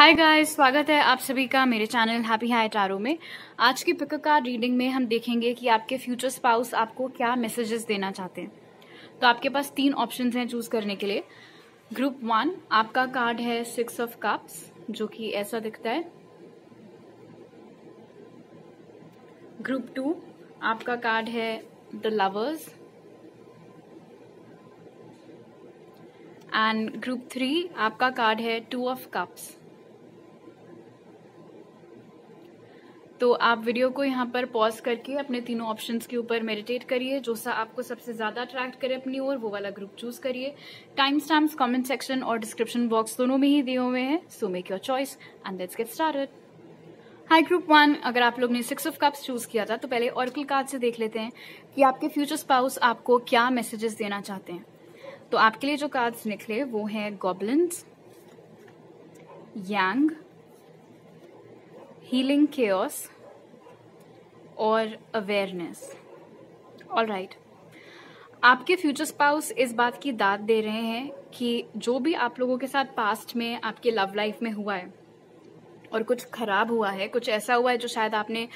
Hi guys, स्वागत है आप सभी का मेरे चैनल हैप्पी हाई टैरो में। आज की पिक कार्ड रीडिंग में हम देखेंगे कि आपके फ्यूचर स्पाउस आपको क्या मैसेजेस देना चाहते हैं। तो आपके पास 3 ऑप्शंस हैं चूज करने के लिए। ग्रुप 1 आपका कार्ड है 6 ऑफ कप्स, जो कि ऐसा दिखता है। ग्रुप 2 आपका कार्ड है द लवर्स। एंड ग्रुप 3 आपका कार्ड है 2 ऑफ कप्स। तो आप वीडियो को यहाँ पर पॉज करके अपने तीनों ऑप्शंस के ऊपर मेडिटेट करिए। जो सा आपको सबसे ज्यादा अट्रैक्ट करे अपनी ओर, वो वाला ग्रुप चूज करिए। टाइम स्टैम्प्स कमेंट सेक्शन और डिस्क्रिप्शन बॉक्स दोनों में ही दिए हुए हैं। So make your choice and let's get started. Hi group 1, अगर आप लोग ने 6 ऑफ कप्स चूज किया था तो पहले ऑरेकल कार्ड से देख लेते हैं कि आपके फ्यूचर स्पाउस आपको क्या मैसेजेस देना चाहते हैं। तो आपके लिए जो कार्ड्स निकले वो हैं गॉब्लिन्स, यांग, हीलिंग केओस और अवेयरनेस। ऑलराइट, आपके फ्यूचर स्पाउस इस बात की दाद दे रहे हैं कि जो भी आप लोगों के साथ पास्ट में आपके लव लाइफ में हुआ है और कुछ खराब हुआ है, कुछ ऐसा हुआ है जो शायद आपने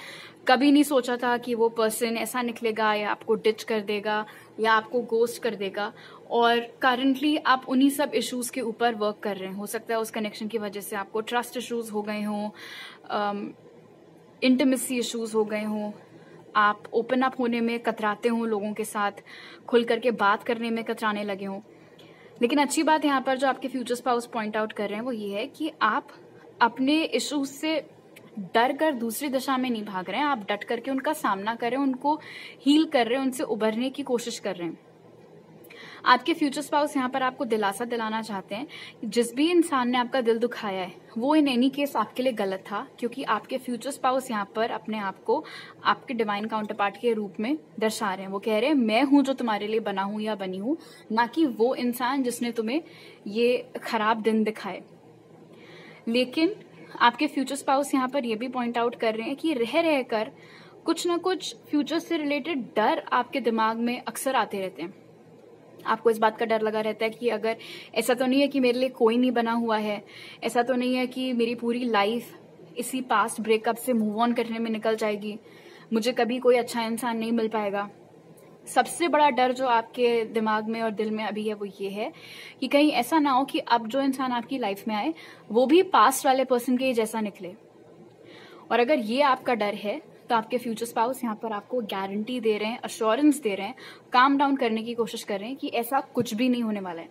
कभी नहीं सोचा था कि वो पर्सन ऐसा निकलेगा या आपको डिच कर देगा या आपको गोस्ट कर देगा, और करंटली आप उन्हीं सब इश्यूज के ऊपर वर्क कर रहे हैं। हो सकता है उस कनेक्शन की वजह से आपको ट्रस्ट इश्यूज हो गए हों, इंटीमेसी इश्यूज हो गए हों, आप ओपन अप होने में कतराते हों, लोगों के साथ खुल करके बात करने में कतराने लगे हों। लेकिन अच्छी बात यहाँ पर जो आपके फ्यूचर स्पाउस पॉइंट आउट कर रहे हैं वो ये है कि आप अपने इश्यूज से डर कर दूसरी दिशा में नहीं भाग रहे हैं। आप डट करके उनका सामना कर रहे हैं, उनको हील कर रहे हैं, उनसे उभरने की कोशिश कर रहे हैं। आपके फ्यूचर स्पाउस यहाँ पर आपको दिलासा दिलाना चाहते हैं कि जिस भी इंसान ने आपका दिल दुखाया है वो इन एनी केस आपके लिए गलत था, क्योंकि आपके फ्यूचर स्पाउस यहाँ पर अपने आप को आपके डिवाइन काउंटर पार्ट के रूप में दर्शा रहे हैं। वो कह रहे हैं मैं हूं जो तुम्हारे लिए बना हूं या बनी हूं, ना कि वो इंसान जिसने तुम्हें ये खराब दिन दिखाए। लेकिन आपके फ्यूचर स्पाउस यहाँ पर ये भी पॉइंट आउट कर रहे हैं कि रह रहकर कुछ ना कुछ फ्यूचर से रिलेटेड डर आपके दिमाग में अक्सर आते रहते हैं। आपको इस बात का डर लगा रहता है कि अगर ऐसा तो नहीं है कि मेरे लिए कोई नहीं बना हुआ है, ऐसा तो नहीं है कि मेरी पूरी लाइफ इसी पास्ट ब्रेकअप से मूव ऑन करने में निकल जाएगी, मुझे कभी कोई अच्छा इंसान नहीं मिल पाएगा। सबसे बड़ा डर जो आपके दिमाग में और दिल में अभी है वो ये है कि कहीं ऐसा ना हो कि अब जो इंसान आपकी लाइफ में आए वो भी पास्ट वाले पर्सन के ही जैसा निकले। और अगर ये आपका डर है तो आपके फ्यूचर स्पाउस यहाँ पर आपको गारंटी दे रहे हैं, अश्योरेंस दे रहे हैं, काम डाउन करने की कोशिश कर रहे हैं कि ऐसा कुछ भी नहीं होने वाला है।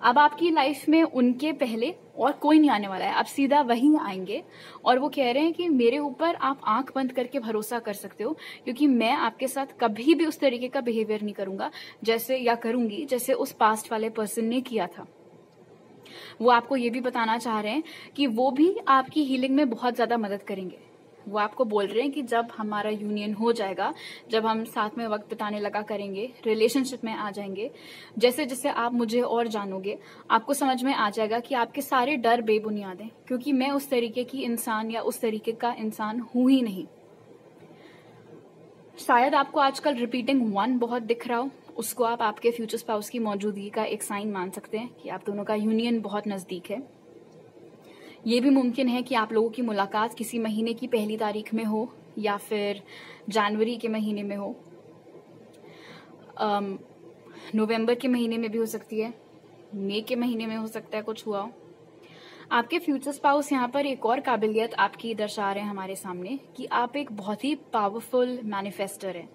अब आपकी लाइफ में उनके पहले और कोई नहीं आने वाला है, अब सीधा वही आएंगे। और वो कह रहे हैं कि मेरे ऊपर आप आंख बंद करके भरोसा कर सकते हो, क्योंकि मैं आपके साथ कभी भी उस तरीके का बिहेवियर नहीं करूंगा जैसे या करूंगी जैसे उस पास्ट वाले पर्सन ने किया था। वो आपको ये भी बताना चाह रहे हैं कि वो भी आपकी हीलिंग में बहुत ज्यादा मदद करेंगे। वो आपको बोल रहे हैं कि जब हमारा यूनियन हो जाएगा, जब हम साथ में वक्त बिताने लगा करेंगे, रिलेशनशिप में आ जाएंगे, जैसे जैसे आप मुझे और जानोगे, आपको समझ में आ जाएगा कि आपके सारे डर बेबुनियाद हैं, क्योंकि मैं उस तरीके की इंसान या उस तरीके का इंसान हूं ही नहीं। शायद आपको आजकल रिपीटिंग 1 बहुत दिख रहा हो, उसको आप आपके फ्यूचर स्पाउस की मौजूदगी का एक साइन मान सकते हैं कि आप दोनों का यूनियन बहुत नजदीक है। ये भी मुमकिन है कि आप लोगों की मुलाकात किसी महीने की पहली तारीख में हो या फिर जनवरी के महीने में हो, नवंबर के महीने में भी हो सकती है, मई के महीने में हो सकता है कुछ हुआ हो। आपके फ्यूचर स्पाउस यहाँ पर एक और काबिलियत आपकी दर्शा रहे हैं हमारे सामने कि आप एक बहुत ही पावरफुल मैनिफेस्टर हैं।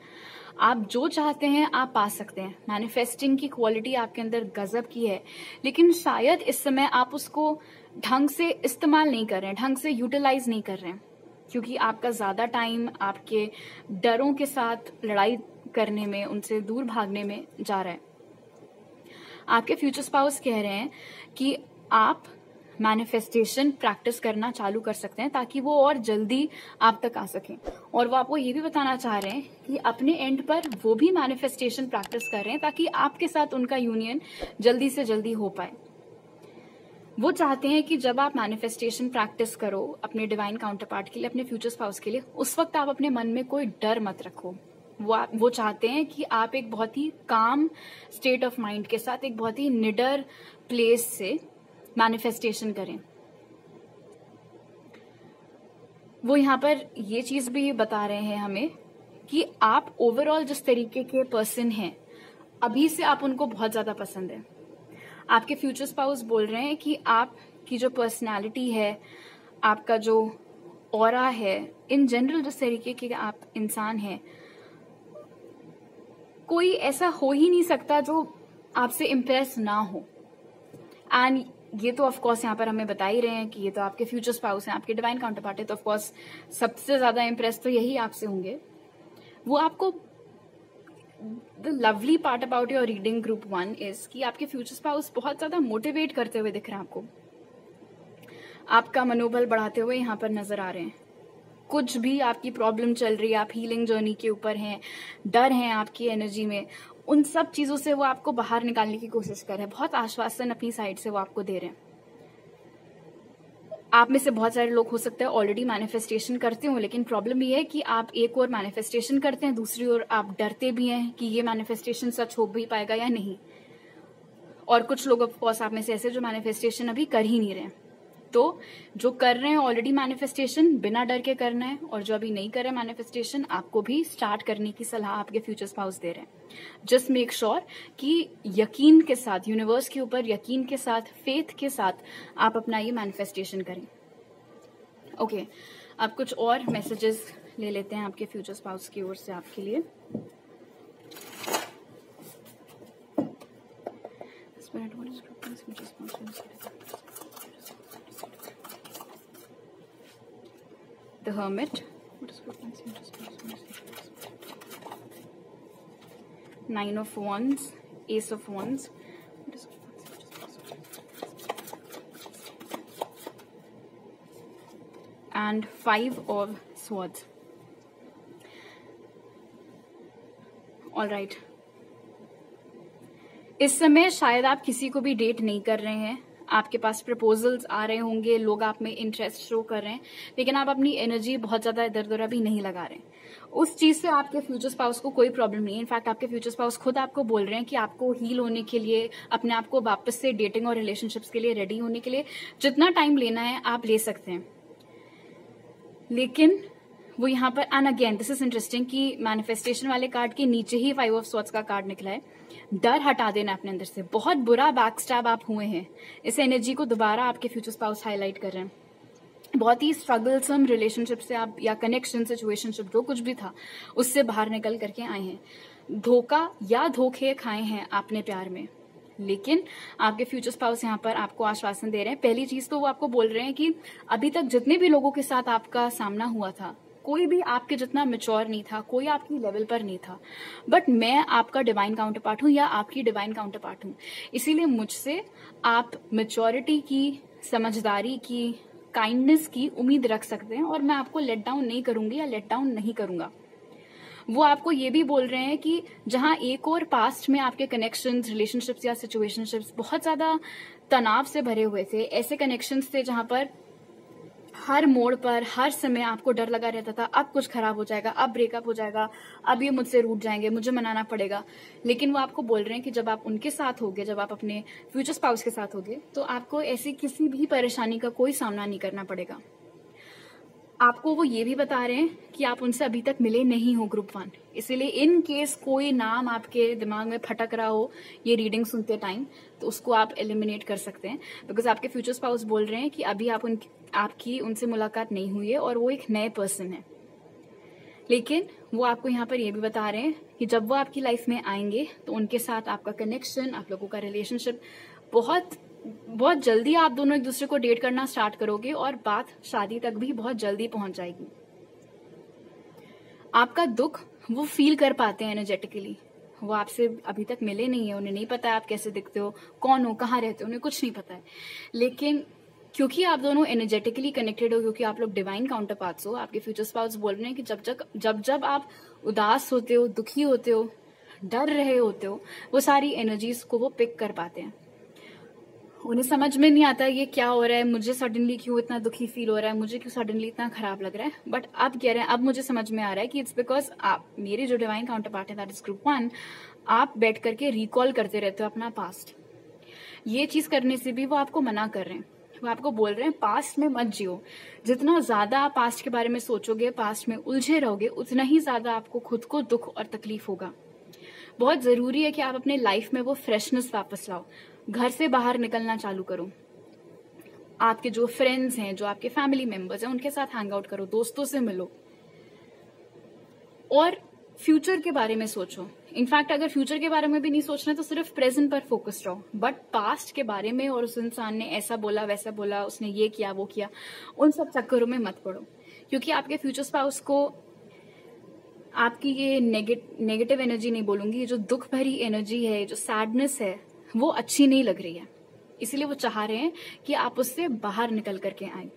आप जो चाहते हैं आप पा सकते हैं। मैनिफेस्टिंग की क्वालिटी आपके अंदर गजब की है, लेकिन शायद इस समय आप उसको ढंग से इस्तेमाल नहीं कर रहे हैं, ढंग से यूटिलाइज नहीं कर रहे हैं, क्योंकि आपका ज्यादा टाइम आपके डरों के साथ लड़ाई करने में, उनसे दूर भागने में जा रहा है। आपके फ्यूचर स्पाउस कह रहे हैं कि आप मैनिफेस्टेशन प्रैक्टिस करना चालू कर सकते हैं ताकि वो और जल्दी आप तक आ सकें। और वो आपको ये भी बताना चाह रहे हैं कि अपने एंड पर वो भी मैनिफेस्टेशन प्रैक्टिस कर रहे हैं ताकि आपके साथ उनका यूनियन जल्दी से जल्दी हो पाए। वो चाहते हैं कि जब आप मैनिफेस्टेशन प्रैक्टिस करो अपने डिवाइन काउंटर पार्ट के लिए, अपने फ्यूचर स्पाउस के लिए, उस वक्त आप अपने मन में कोई डर मत रखो। वो चाहते हैं कि आप एक बहुत ही काम स्टेट ऑफ माइंड के साथ, एक बहुत ही निडर प्लेस से मैनिफेस्टेशन करें। वो यहाँ पर ये चीज भी बता रहे हैं हमें कि आप ओवरऑल जिस तरीके के पर्सन हैं अभी से आप उनको बहुत ज्यादा पसंद है। आपके फ्यूचर स्पाउस बोल रहे हैं कि आपकी जो पर्सनालिटी है, आपका जो ऑरा है, इन जनरल जिस तरीके के आप इंसान हैं, कोई ऐसा हो ही नहीं सकता जो आपसे इम्प्रेस ना हो। एंड ये तो ऑफकोर्स यहाँ पर हमें बता ही रहे हैं कि ये तो आपके फ्यूचर स्पाउस हैं, आपके डिवाइन काउंटर पार्ट है, तो ऑफकोर्स सबसे ज्यादा इम्प्रेस तो यही आपसे होंगे। वो आपको the lovely part about your reading group 1 is कि आपके फ्यूचर स्पाउस बहुत ज्यादा मोटिवेट करते हुए दिख रहे हैं आपको, आपका मनोबल बढ़ाते हुए यहाँ पर नजर आ रहे हैं। कुछ भी आपकी प्रॉब्लम चल रही है, आप हीलिंग जर्नी के ऊपर हैं, डर है आपकी एनर्जी में, उन सब चीजों से वो आपको बाहर निकालने की कोशिश कर रहे हैं। बहुत आश्वासन अपनी साइड से वो आपको दे रहे हैं। आप में से बहुत सारे लोग हो सकते हैं ऑलरेडी मैनिफेस्टेशन करते हो, लेकिन प्रॉब्लम ये है कि आप एक और मैनिफेस्टेशन करते हैं, दूसरी ओर आप डरते भी हैं कि ये मैनिफेस्टेशन सच हो भी पाएगा या नहीं। और कुछ लोग ऑफकोर्स आप में से ऐसे जो मैनिफेस्टेशन अभी कर ही नहीं रहे हैं। तो जो कर रहे हैं ऑलरेडी मैनिफेस्टेशन बिना डर के करना है, और जो अभी नहीं कर रहे मैनिफेस्टेशन आपको भी स्टार्ट करने की सलाह आपके फ्यूचर स्पाउस दे रहे हैं। जस्ट मेक श्योर कि यकीन के साथ, यूनिवर्स के ऊपर यकीन के साथ, फेथ के साथ आप अपना ये मैनिफेस्टेशन करें। ओके, अब कुछ और मैसेजेस ले लेते हैं आपके फ्यूचर स्पाउस की ओर से आपके लिए। The Hermit, Nine of Wands, Ace of Wands, and Five of Swords. All right. इस समय शायद आप किसी को भी डेट नहीं कर रहे हैं, आपके पास प्रपोजल्स आ रहे होंगे, लोग आप में इंटरेस्ट शो कर रहे हैं, लेकिन आप अपनी एनर्जी बहुत ज्यादा इधर उधर अभी नहीं लगा रहे हैं। उस चीज से आपके फ्यूचर स्पाउस को कोई प्रॉब्लम नहीं है। इनफैक्ट आपके फ्यूचर स्पाउस खुद आपको बोल रहे हैं कि आपको हील होने के लिए, अपने आप को वापस से डेटिंग और रिलेशनशिप्स के लिए रेडी होने के लिए जितना टाइम लेना है आप ले सकते हैं। लेकिन वो यहाँ पर, and again this is interesting कि मैनिफेस्टेशन वाले कार्ड के नीचे ही 5 ऑफ स्वॉर्ड्स का कार्ड निकला है। डर हटा देना अपने अंदर से। बहुत बुरा बैकस्टैब आप हुए हैं, इस एनर्जी को दोबारा आपके फ्यूचर स्पाउस हाईलाइट कर रहे हैं। बहुत ही स्ट्रगलसम रिलेशनशिप से आप, या कनेक्शन, सिचुएशनशिप, जो कुछ भी था उससे बाहर निकल करके आए हैं। धोखा या धोखे खाए हैं आपने प्यार में, लेकिन आपके फ्यूचर स्पाउस यहाँ पर आपको आश्वासन दे रहे हैं। पहली चीज तो वो आपको बोल रहे हैं कि अभी तक जितने भी लोगों के साथ आपका सामना हुआ था, कोई भी आपके जितना मैच्योर नहीं था, कोई आपकी लेवल पर नहीं था, बट मैं आपका डिवाइन काउंटर पार्ट हूं या आपकी डिवाइन काउंटर पार्ट हूं, इसीलिए मुझसे आप मैच्योरिटी की, समझदारी की, काइंडनेस की उम्मीद रख सकते हैं, और मैं आपको लेट डाउन नहीं करूंगी या लेट डाउन नहीं करूंगा। वो आपको ये भी बोल रहे हैं कि जहां एक और पास्ट में आपके कनेक्शंस, रिलेशनशिप्स या सिचुएशनशिप्स बहुत ज्यादा तनाव से भरे हुए थे, ऐसे कनेक्शंस थे जहां पर हर मोड़ पर, हर समय आपको डर लगा रहता था, अब कुछ खराब हो जाएगा, अब ब्रेकअप हो जाएगा, अब ये मुझसे रूठ जाएंगे, मुझे मनाना पड़ेगा। लेकिन वो आपको बोल रहे हैं कि जब आप उनके साथ होगे, जब आप अपने फ्यूचर स्पाउस के साथ होगे, तो आपको ऐसी किसी भी परेशानी का कोई सामना नहीं करना पड़ेगा। आपको वो ये भी बता रहे हैं कि आप उनसे अभी तक मिले नहीं हो ग्रुप 1, इसीलिए इन केस कोई नाम आपके दिमाग में फटक रहा हो ये रीडिंग सुनते टाइम, तो उसको आप एलिमिनेट कर सकते हैं, बिकॉज आपके फ्यूचर स्पाउस बोल रहे हैं कि अभी आपकी उनसे मुलाकात नहीं हुई है और वो एक नए पर्सन है। लेकिन वो आपको यहाँ पर ये भी बता रहे हैं कि जब वो आपकी लाइफ में आएंगे तो उनके साथ आपका कनेक्शन, आप लोगों का रिलेशनशिप बहुत जल्दी, आप दोनों एक दूसरे को डेट करना स्टार्ट करोगे और बात शादी तक भी बहुत जल्दी पहुंच जाएगी। आपका दुख वो फील कर पाते हैं एनर्जेटिकली। वो आपसे अभी तक मिले नहीं है, उन्हें नहीं पता है आप कैसे दिखते हो, कौन हो, कहाँ रहते हो, उन्हें कुछ नहीं पता है। लेकिन क्योंकि आप दोनों एनर्जेटिकली कनेक्टेड हो, क्योंकि आप लोग डिवाइन काउंटर पार्ट्स हो, आपके फ्यूचर स्पाउस बोल रहे हैं कि जब आप उदास होते हो, दुखी होते हो, डर रहे होते हो, वो सारी एनर्जीज को वो पिक कर पाते हैं। उन्हें समझ में नहीं आता ये क्या हो रहा है, मुझे सडनली क्यों इतना दुखी फील हो रहा है, मुझे क्यों सडनली इतना खराब लग रहा है, बट अब कह रहे हैं, अब मुझे समझ में आ रहा है कि इट्स बिकॉज आप, मेरे जो डिवाइन काउंटर पार्ट है, दैट इज ग्रुप 1, आप बैठ करके रिकॉल करते रहते हो अपना पास्ट। ये चीज करने से भी वो आपको मना कर रहे हैं। वो आपको बोल रहे हैं पास्ट में मत जियो। जितना ज्यादा आप पास्ट के बारे में सोचोगे, पास्ट में उलझे रहोगे, उतना ही ज्यादा आपको खुद को दुख और तकलीफ होगा। बहुत जरूरी है कि आप अपने लाइफ में वो फ्रेशनेस वापस लाओ। घर से बाहर निकलना चालू करो। आपके जो फ्रेंड्स हैं, जो आपके फैमिली मेंबर्स हैं, उनके साथ हैंग आउट करो, दोस्तों से मिलो और फ्यूचर के बारे में सोचो। इनफैक्ट अगर फ्यूचर के बारे में भी नहीं सोचना तो सिर्फ प्रेजेंट पर फोकस्ड रहो, बट पास्ट के बारे में और उस इंसान ने ऐसा बोला, वैसा बोला, उसने ये किया, वो किया, उन सब चक्करों में मत पड़ो। क्योंकि आपके फ्यूचर स्पाउस को आपकी ये नेगेटिव एनर्जी नहीं बोलूंगी, जो दुख भरी एनर्जी है, जो सैडनेस है, वो अच्छी नहीं लग रही है। इसलिए वो चाह रहे हैं कि आप उससे बाहर निकल करके आए।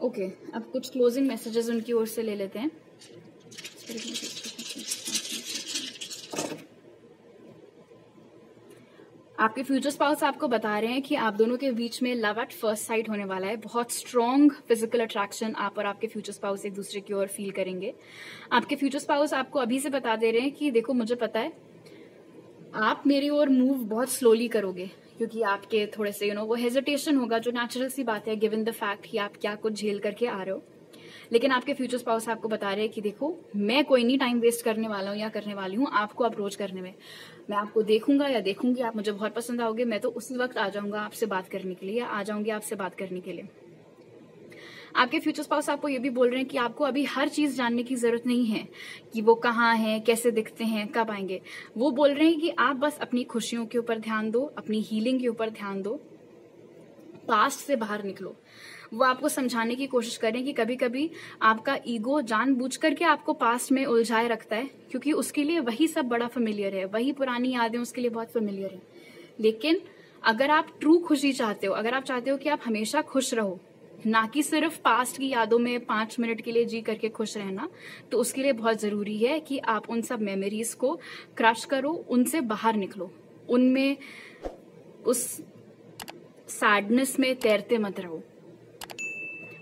ओके, अब कुछ क्लोजिंग मैसेजेस उनकी ओर से ले लेते हैं। आपके फ्यूचर स्पाउस आपको बता रहे हैं कि आप दोनों के बीच में लव एट फर्स्ट साइट होने वाला है। बहुत स्ट्रॉन्ग फिजिकल अट्रैक्शन आप और आपके फ्यूचर स्पाउस एक दूसरे की ओर फील करेंगे। आपके फ्यूचर स्पाउस आपको अभी से बता दे रहे हैं कि देखो, मुझे पता है आप मेरी ओर मूव बहुत स्लोली करोगे, क्योंकि आपके थोड़े से वो हेजिटेशन होगा, जो नेचुरल सी बात है गिवन द फैक्ट कि आप क्या कुछ झेल करके आ रहे हो। लेकिन आपके फ्यूचर स्पाउस आपको बता रहे हैं कि देखो, मैं कोई नहीं टाइम वेस्ट करने वाला हूँ या करने वाली हूँ आपको अप्रोच करने में। मैं आपको देखूंगा या देखूंगी, आप मुझे बहुत पसंद आओगे, मैं तो उसी वक्त आ जाऊंगा आपसे बात करने के लिए, या आ जाऊंगी आपसे बात करने के लिए। आपके फ्यूचर स्पाउस आपको ये भी बोल रहे हैं कि आपको अभी हर चीज जानने की जरूरत नहीं है कि वो कहाँ हैं, कैसे दिखते हैं, कब आएंगे। वो बोल रहे हैं कि आप बस अपनी खुशियों के ऊपर ध्यान दो, अपनी हीलिंग के ऊपर ध्यान दो, पास्ट से बाहर निकलो। वो आपको समझाने की कोशिश करें कि कभी कभी आपका ईगो जानबूझ करके आपको पास्ट में उलझाए रखता है, क्योंकि उसके लिए वही सब बड़ा फेमिलियर है, वही पुरानी यादें उसके लिए बहुत फेमिलियर है। लेकिन अगर आप ट्रू खुशी चाहते हो, अगर आप चाहते हो कि आप हमेशा खुश रहो, ना कि सिर्फ पास्ट की यादों में 5 मिनट के लिए जी करके खुश रहना, तो उसके लिए बहुत जरूरी है कि आप उन सब मेमोरीज को क्रश करो, उनसे बाहर निकलो, उनमें उस सैडनेस में तैरते मत रहो।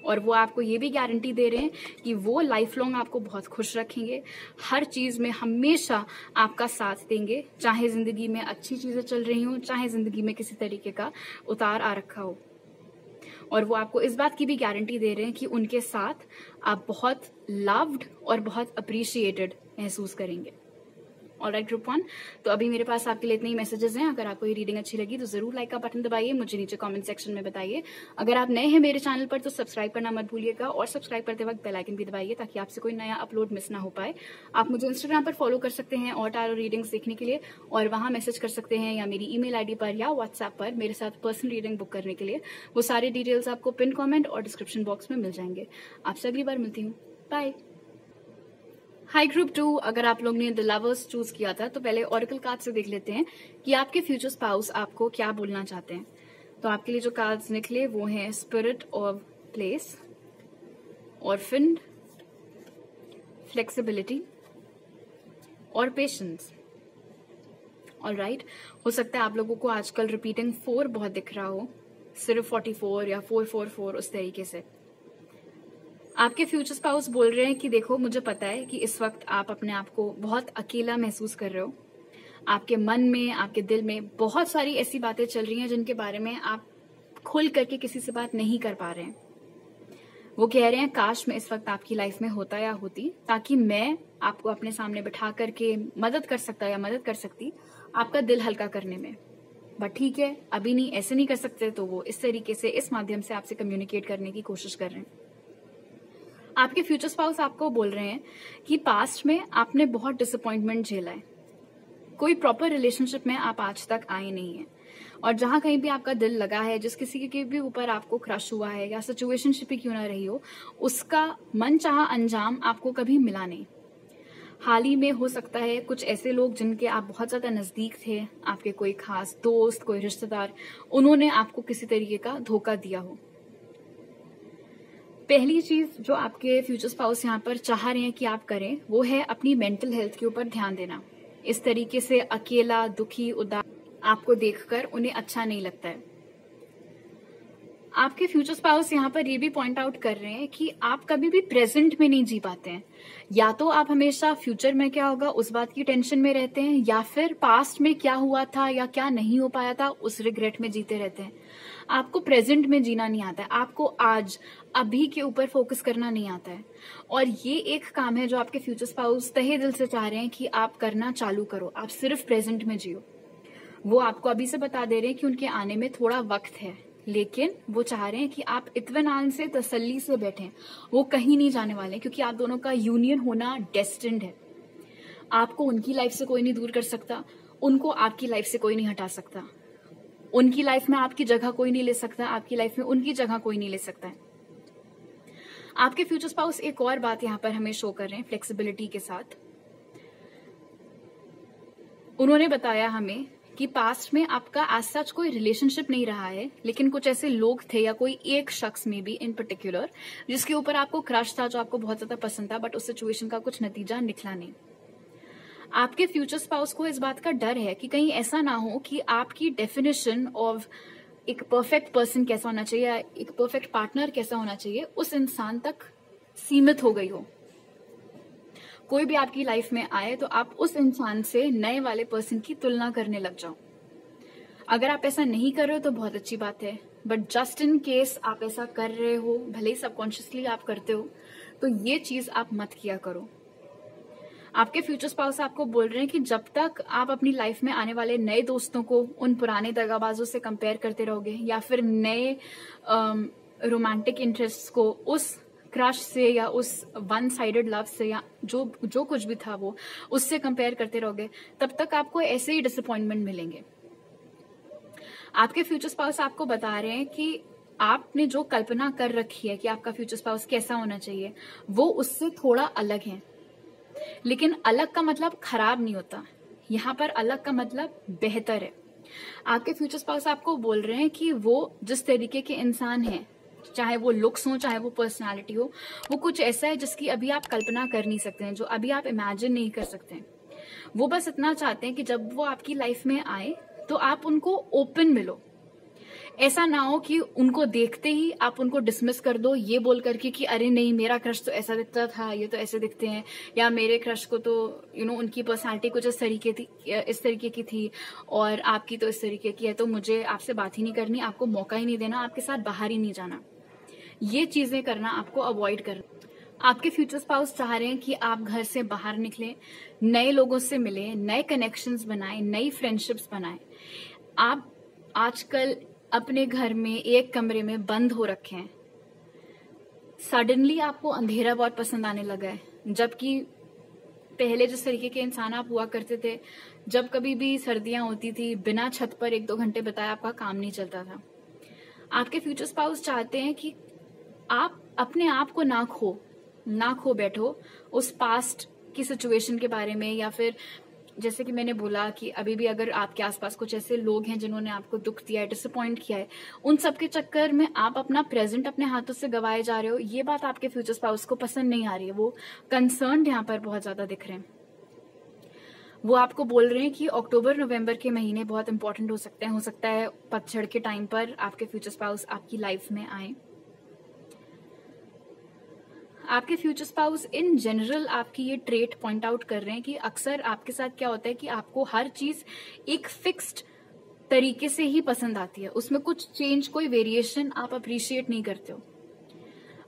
और वो आपको ये भी गारंटी दे रहे हैं कि वो लाइफ लॉन्ग आपको बहुत खुश रखेंगे, हर चीज में हमेशा आपका साथ देंगे, चाहे जिंदगी में अच्छी चीजें चल रही हो, चाहे जिंदगी में किसी तरीके का उतार आ रखा हो। और वो आपको इस बात की भी गारंटी दे रहे हैं कि उनके साथ आप बहुत लव्ड और बहुत अप्रिशिएटेड महसूस करेंगे। ऑलराइट ग्रुप 1, तो अभी मेरे पास आपके लिए इतने ही मैसेजेस हैं। अगर आपको ये रीडिंग अच्छी लगी तो जरूर लाइक का बटन दबाइए, मुझे नीचे कमेंट सेक्शन में बताइए। अगर आप नए हैं मेरे चैनल पर तो सब्सक्राइब करना मत भूलिएगा, और सब्सक्राइब करते वक्त बेल आइकन भी दबाइए ताकि आपसे कोई नया अपलोड मिस ना हो पाए। आप मुझे इंस्टाग्राम पर फॉलो कर सकते हैं और टैरो रीडिंग्स देखने के लिए, और वहां मैसेज कर सकते हैं, या मेरी ईमेल आईडी पर या व्हाट्सएप पर मेरे साथ पर्सनल रीडिंग बुक करने के लिए। वो सारे डिटेल्स आपको पिन कमेंट और डिस्क्रिप्शन बॉक्स में मिल जाएंगे। आपसे अगली बार मिलती हूँ, बाय। हाई ग्रुप 2, अगर आप लोग ने द लवर्स चूज किया था तो पहले ऑरेकल कार्ड से देख लेते हैं कि आपके फ्यूचर स्पाउस आपको क्या बोलना चाहते हैं। तो आपके लिए जो कार्ड्स निकले वो हैं स्पिरिट ऑफ प्लेस, ऑर्फिन्ड, फ्लेक्सिबिलिटी और पेशेंस। ऑलराइट, हो सकता है आप लोगों को आजकल रिपीटिंग 4 बहुत दिख रहा हो, सिर्फ 44 या 444 उस तरीके से। आपके फ्यूचर स्पाउस बोल रहे हैं कि देखो, मुझे पता है कि इस वक्त आप अपने आप को बहुत अकेला महसूस कर रहे हो। आपके मन में, आपके दिल में बहुत सारी ऐसी बातें चल रही हैं जिनके बारे में आप खुल करके किसी से बात नहीं कर पा रहे हैं। वो कह रहे हैं काश मैं इस वक्त आपकी लाइफ में होता या होती, ताकि मैं आपको अपने सामने बिठा करके मदद कर सकता या मदद कर सकती आपका दिल हल्का करने में। बट ठीक है, अभी नहीं, ऐसे नहीं कर सकते। तो वो इस तरीके से, इस माध्यम से आपसे कम्युनिकेट करने की कोशिश कर रहे हैं। आपके फ्यूचर स्पाउस आपको बोल रहे हैं कि पास्ट में आपने बहुत डिसअपॉइंटमेंट झेला है, कोई प्रॉपर रिलेशनशिप में आप आज तक आए नहीं है, और जहां कहीं भी आपका दिल लगा है, जिस किसी के भी ऊपर आपको क्रश हुआ है या सिचुएशनशिप ही क्यों ना रही हो, उसका मनचाहा अंजाम आपको कभी मिला नहीं। हाल ही में हो सकता है कुछ ऐसे लोग जिनके आप बहुत ज्यादा नजदीक थे, आपके कोई खास दोस्त, कोई रिश्तेदार, उन्होंने आपको किसी तरीके का धोखा दिया हो। पहली चीज जो आपके फ्यूचर स्पाउस यहाँ पर चाह रहे हैं कि आप करें, वो है अपनी मेंटल हेल्थ के ऊपर ध्यान देना। इस तरीके से अकेला, दुखी, उदास आपको देखकर उन्हें अच्छा नहीं लगता है। आपके फ्यूचर स्पाउस यहाँ पर ये भी पॉइंट आउट कर रहे हैं कि आप कभी भी प्रेजेंट में नहीं जी पाते हैं। या तो आप हमेशा फ्यूचर में क्या होगा उस बात की टेंशन में रहते हैं, या फिर पास्ट में क्या हुआ था या क्या नहीं हो पाया था उस रिग्रेट में जीते रहते हैं। आपको प्रेजेंट में जीना नहीं आता है, आपको आज अभी के ऊपर फोकस करना नहीं आता है। और ये एक काम है जो आपके फ्यूचर स्पाउस तहे दिल से चाह रहे हैं कि आप करना चालू करो, आप सिर्फ प्रेजेंट में जियो। वो आपको अभी से बता दे रहे हैं कि उनके आने में थोड़ा वक्त है, लेकिन वो चाह रहे हैं कि आप इत्मीनान से, तसल्ली से बैठें। वो कहीं नहीं जाने वाले, क्योंकि आप दोनों का यूनियन होना डेस्टिन्ड है। आपको उनकी लाइफ से कोई नहीं दूर कर सकता, उनको आपकी लाइफ से कोई नहीं हटा सकता। उनकी लाइफ में आपकी जगह कोई नहीं ले सकता, आपकी लाइफ में उनकी जगह कोई नहीं ले सकता है। आपके फ्यूचर स्पाउस एक और बात यहाँ पर हमें शो कर रहे हैं फ्लेक्सिबिलिटी के साथ। उन्होंने बताया हमें कि पास्ट में आपका एज सच कोई रिलेशनशिप नहीं रहा है, लेकिन कुछ ऐसे लोग थे या कोई एक शख्स में भी इन पर्टिकुलर जिसके ऊपर आपको क्रश था, जो आपको बहुत ज्यादा पसंद था, बट उस सिचुएशन का कुछ नतीजा निकला नहीं। आपके फ्यूचर स्पाउस को इस बात का डर है कि कहीं ऐसा ना हो कि आपकी डेफिनेशन ऑफ एक परफेक्ट पर्सन कैसा होना चाहिए या एक परफेक्ट पार्टनर कैसा होना चाहिए उस इंसान तक सीमित हो गई हो। कोई भी आपकी लाइफ में आए तो आप उस इंसान से नए वाले पर्सन की तुलना करने लग जाओ। अगर आप ऐसा नहीं कर रहे हो तो बहुत अच्छी बात है, बट जस्ट इन केस आप ऐसा कर रहे हो, भले ही सबकॉन्शियसली आप करते हो, तो ये चीज आप मत किया करो। आपके फ्यूचर स्पाउस आपको बोल रहे हैं कि जब तक आप अपनी लाइफ में आने वाले नए दोस्तों को उन पुराने दगाबाजों से कंपेयर करते रहोगे, या फिर नए रोमांटिक इंटरेस्ट को उस क्रश से या उस वन साइडेड लव से या जो कुछ भी था वो उससे कंपेयर करते रहोगे, तब तक आपको ऐसे ही डिसअपॉइंटमेंट मिलेंगे। आपके फ्यूचर स्पाउस आपको बता रहे हैं कि आपने जो कल्पना कर रखी है कि आपका फ्यूचर स्पाउस कैसा होना चाहिए, वो उससे थोड़ा अलग है। लेकिन अलग का मतलब खराब नहीं होता, यहाँ पर अलग का मतलब बेहतर है। आपके फ्यूचर स्पाउस आपको बोल रहे हैं कि वो जिस तरीके के इंसान हैं, चाहे वो लुक्स हो चाहे वो पर्सनालिटी हो, वो कुछ ऐसा है जिसकी अभी आप कल्पना कर नहीं सकते हैं, जो अभी आप इमेजिन नहीं कर सकते हैं। वो बस इतना चाहते हैं कि जब वो आपकी लाइफ में आए तो आप उनको ओपन मिलो। ऐसा ना हो कि उनको देखते ही आप उनको डिसमिस कर दो, ये बोल करके कि अरे नहीं मेरा क्रश तो ऐसा दिखता था, ये तो ऐसे दिखते हैं, या मेरे क्रश को तो उनकी पर्सनालिटी कुछ इस तरीके की थी और आपकी तो इस तरीके की है, तो मुझे आपसे बात ही नहीं करनी, आपको मौका ही नहीं देना, आपके साथ बाहर ही नहीं जाना। ये चीजें करना आपको अवॉइड करना। आपके फ्यूचर स्पाउस चाह रहे हैं कि आप घर से बाहर निकले, नए लोगों से मिले, नए कनेक्शंस बनाए, नई फ्रेंडशिप्स बनाए। आप आजकल अपने घर में एक कमरे में बंद हो रखे हैं। सडनली आपको अंधेरा बहुत पसंद आने लगा है, जबकि पहले जिस तरीके के इंसान आप हुआ करते थे, जब कभी भी सर्दियां होती थी, बिना छत पर 1-2 घंटे बिताए आपका काम नहीं चलता था। आपके फ्यूचर स्पाउस चाहते हैं कि आप अपने आप को ना खो बैठो उस पास्ट की सिचुएशन के बारे में, या फिर जैसे कि मैंने बोला कि अभी भी अगर आपके आसपास कुछ ऐसे लोग हैं जिन्होंने आपको दुख दिया है, डिसअपॉइंट किया है, उन सब के चक्कर में आप अपना प्रेजेंट अपने हाथों से गवाए जा रहे हो। ये बात आपके फ्यूचर स्पाउस को पसंद नहीं आ रही है, वो कंसर्न यहाँ पर बहुत ज्यादा दिख रहे हैं। वो आपको बोल रहे हैं कि अक्टूबर नवंबर के महीने बहुत इंपॉर्टेंट हो सकता है पतझड़ के टाइम पर आपके फ्यूचर स्पाउस आपकी लाइफ में आए। आपके फ्यूचर स्पाउस इन जनरल आपकी ये ट्रेट पॉइंट आउट कर रहे हैं कि अक्सर आपके साथ क्या होता है कि आपको हर चीज एक फिक्स्ड तरीके से ही पसंद आती है, उसमें कुछ चेंज, कोई वेरिएशन आप अप्रिशिएट नहीं करते हो।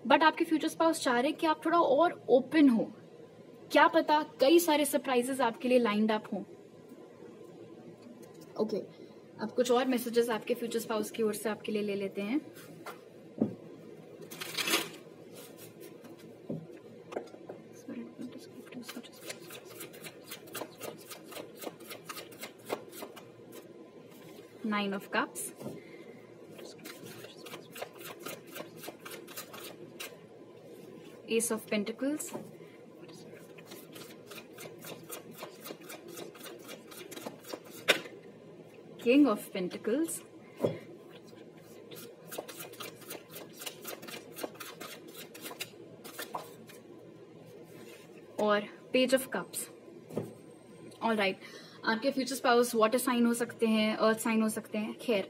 बट आपके फ्यूचर स्पाउस चाह रहे हैं कि आप थोड़ा और ओपन हो, क्या पता कई सारे सरप्राइजेस आपके लिए लाइंड अप हो। ओके, अब कुछ और मैसेजेस आपके फ्यूचर स्पाउस की ओर से आपके लिए ले लेते हैं। Nine of Cups, Ace of Pentacles, King of Pentacles, और Page of Cups। All right, आपके फ्यूचर स्पाउस वाटर साइन हो सकते हैं, अर्थ साइन हो सकते हैं। खैर,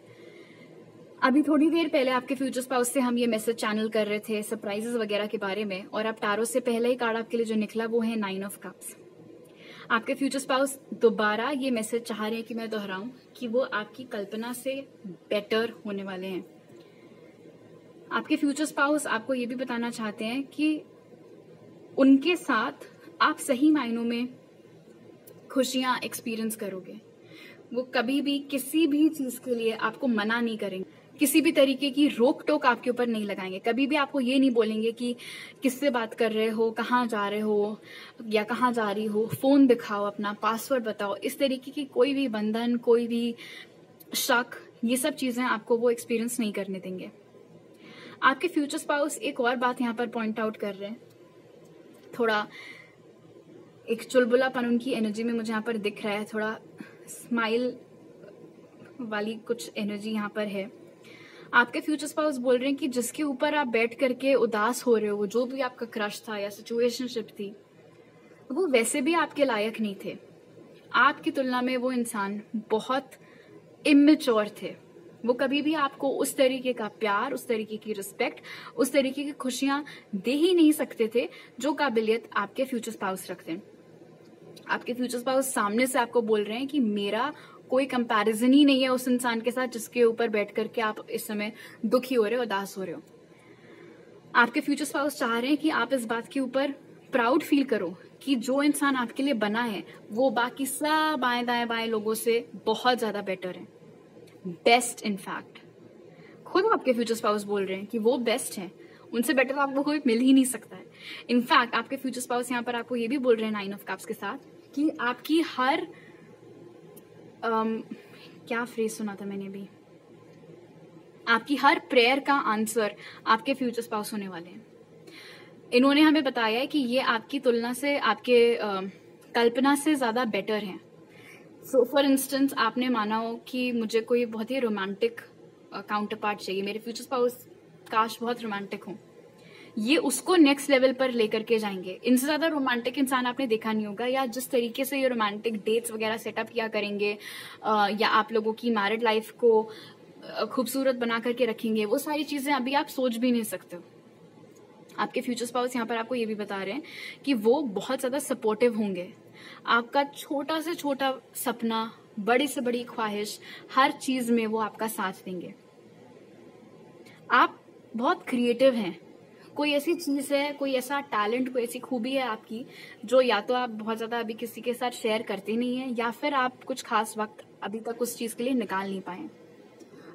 अभी थोड़ी देर पहले आपके फ्यूचर स्पाउस से हम ये मैसेज चैनल कर रहे थे सरप्राइजेस वगैरह के बारे में, और अब टारो से पहले ही कार्ड आपके लिए जो निकला वो है 9 ऑफ कप्स। आपके फ्यूचर स्पाउस दोबारा ये मैसेज चाह रहे हैं कि मैं दोहराऊं कि वो आपकी कल्पना से बेटर होने वाले हैं। आपके फ्यूचर स्पाउस आपको ये भी बताना चाहते हैं कि उनके साथ आप सही मायनों में खुशियां एक्सपीरियंस करोगे। वो कभी भी किसी भी चीज के लिए आपको मना नहीं करेंगे, किसी भी तरीके की रोक टोक आपके ऊपर नहीं लगाएंगे। कभी भी आपको ये नहीं बोलेंगे कि किससे बात कर रहे हो, कहाँ जा रहे हो या कहाँ जा रही हो, फोन दिखाओ, अपना पासवर्ड बताओ। इस तरीके की कोई भी बंधन, कोई भी शक, ये सब चीजें आपको वो एक्सपीरियंस नहीं करने देंगे। आपके फ्यूचर स्पाउस एक और बात यहाँ पर पॉइंट आउट कर रहे हैं, थोड़ा एक चुलबुलापन उनकी एनर्जी में मुझे यहाँ पर दिख रहा है, थोड़ा स्माइल वाली कुछ एनर्जी यहाँ पर है। आपके फ्यूचर स्पाउस बोल रहे हैं कि जिसके ऊपर आप बैठ करके उदास हो रहे हो, जो भी आपका क्रश था या सिचुएशनशिप थी, वो वैसे भी आपके लायक नहीं थे। आपकी तुलना में वो इंसान बहुत इमेच्योर थे। वो कभी भी आपको उस तरीके का प्यार, उस तरीके की रिस्पेक्ट, उस तरीके की खुशियां दे ही नहीं सकते थे जो काबिलियत आपके फ्यूचर स्पाउस रखते हैं। आपके फ्यूचर स्पाउस सामने से आपको बोल रहे हैं कि मेरा कोई कंपैरिजन ही नहीं है उस इंसान के साथ जिसके ऊपर बैठ करके आप इस समय दुखी हो रहे हो, उदास हो रहे हो। आपके फ्यूचर स्पाउस चाह रहे हैं कि आप इस बात के ऊपर प्राउड फील करो कि जो इंसान आपके लिए बना है वो बाकी सब बाएं दाएं बाएं लोगों से बहुत ज्यादा बेटर है, बेस्ट। इनफैक्ट खुद आपके फ्यूचर स्पाउस बोल रहे हैं कि वो बेस्ट है, उनसे बेटर आपको कोई मिल ही नहीं सकता है। इनफैक्ट आपके फ्यूचर स्पाउस यहाँ पर आपको ये भी बोल रहे हैं 9 ऑफ कप्स के साथ कि आपकी हर क्या फ्रेज सुना था मैंने भी, आपकी हर प्रेयर का आंसर आपके फ्यूचर स्पाउस होने वाले हैं। इन्होंने हमें बताया है कि ये आपकी तुलना से, आपके कल्पना से ज्यादा बेटर हैं। सो फॉर इंस्टेंस आपने माना हो कि मुझे कोई बहुत ही रोमांटिक काउंटर पार्ट चाहिए, मेरे फ्यूचर स्पाउस काश बहुत रोमांटिक हो, ये उसको नेक्स्ट लेवल पर लेकर के जाएंगे। इनसे ज्यादा रोमांटिक इंसान आपने देखा नहीं होगा, या जिस तरीके से ये रोमांटिक डेट्स वगैरह सेटअप किया करेंगे या आप लोगों की मैरिड लाइफ को खूबसूरत बना करके रखेंगे, वो सारी चीजें अभी आप सोच भी नहीं सकते हो। आपके फ्यूचर स्पाउस यहाँ पर आपको ये भी बता रहे हैं कि वो बहुत ज्यादा सपोर्टिव होंगे। आपका छोटा से छोटा सपना, बड़ी से बड़ी ख्वाहिश, हर चीज में वो आपका साथ देंगे। आप बहुत क्रिएटिव हैं, कोई ऐसी चीज है, कोई ऐसा टैलेंट, कोई ऐसी खूबी है आपकी जो या तो आप बहुत ज्यादा अभी किसी के साथ शेयर करते नहीं है, या फिर आप कुछ खास वक्त अभी तक उस चीज के लिए निकाल नहीं पाए।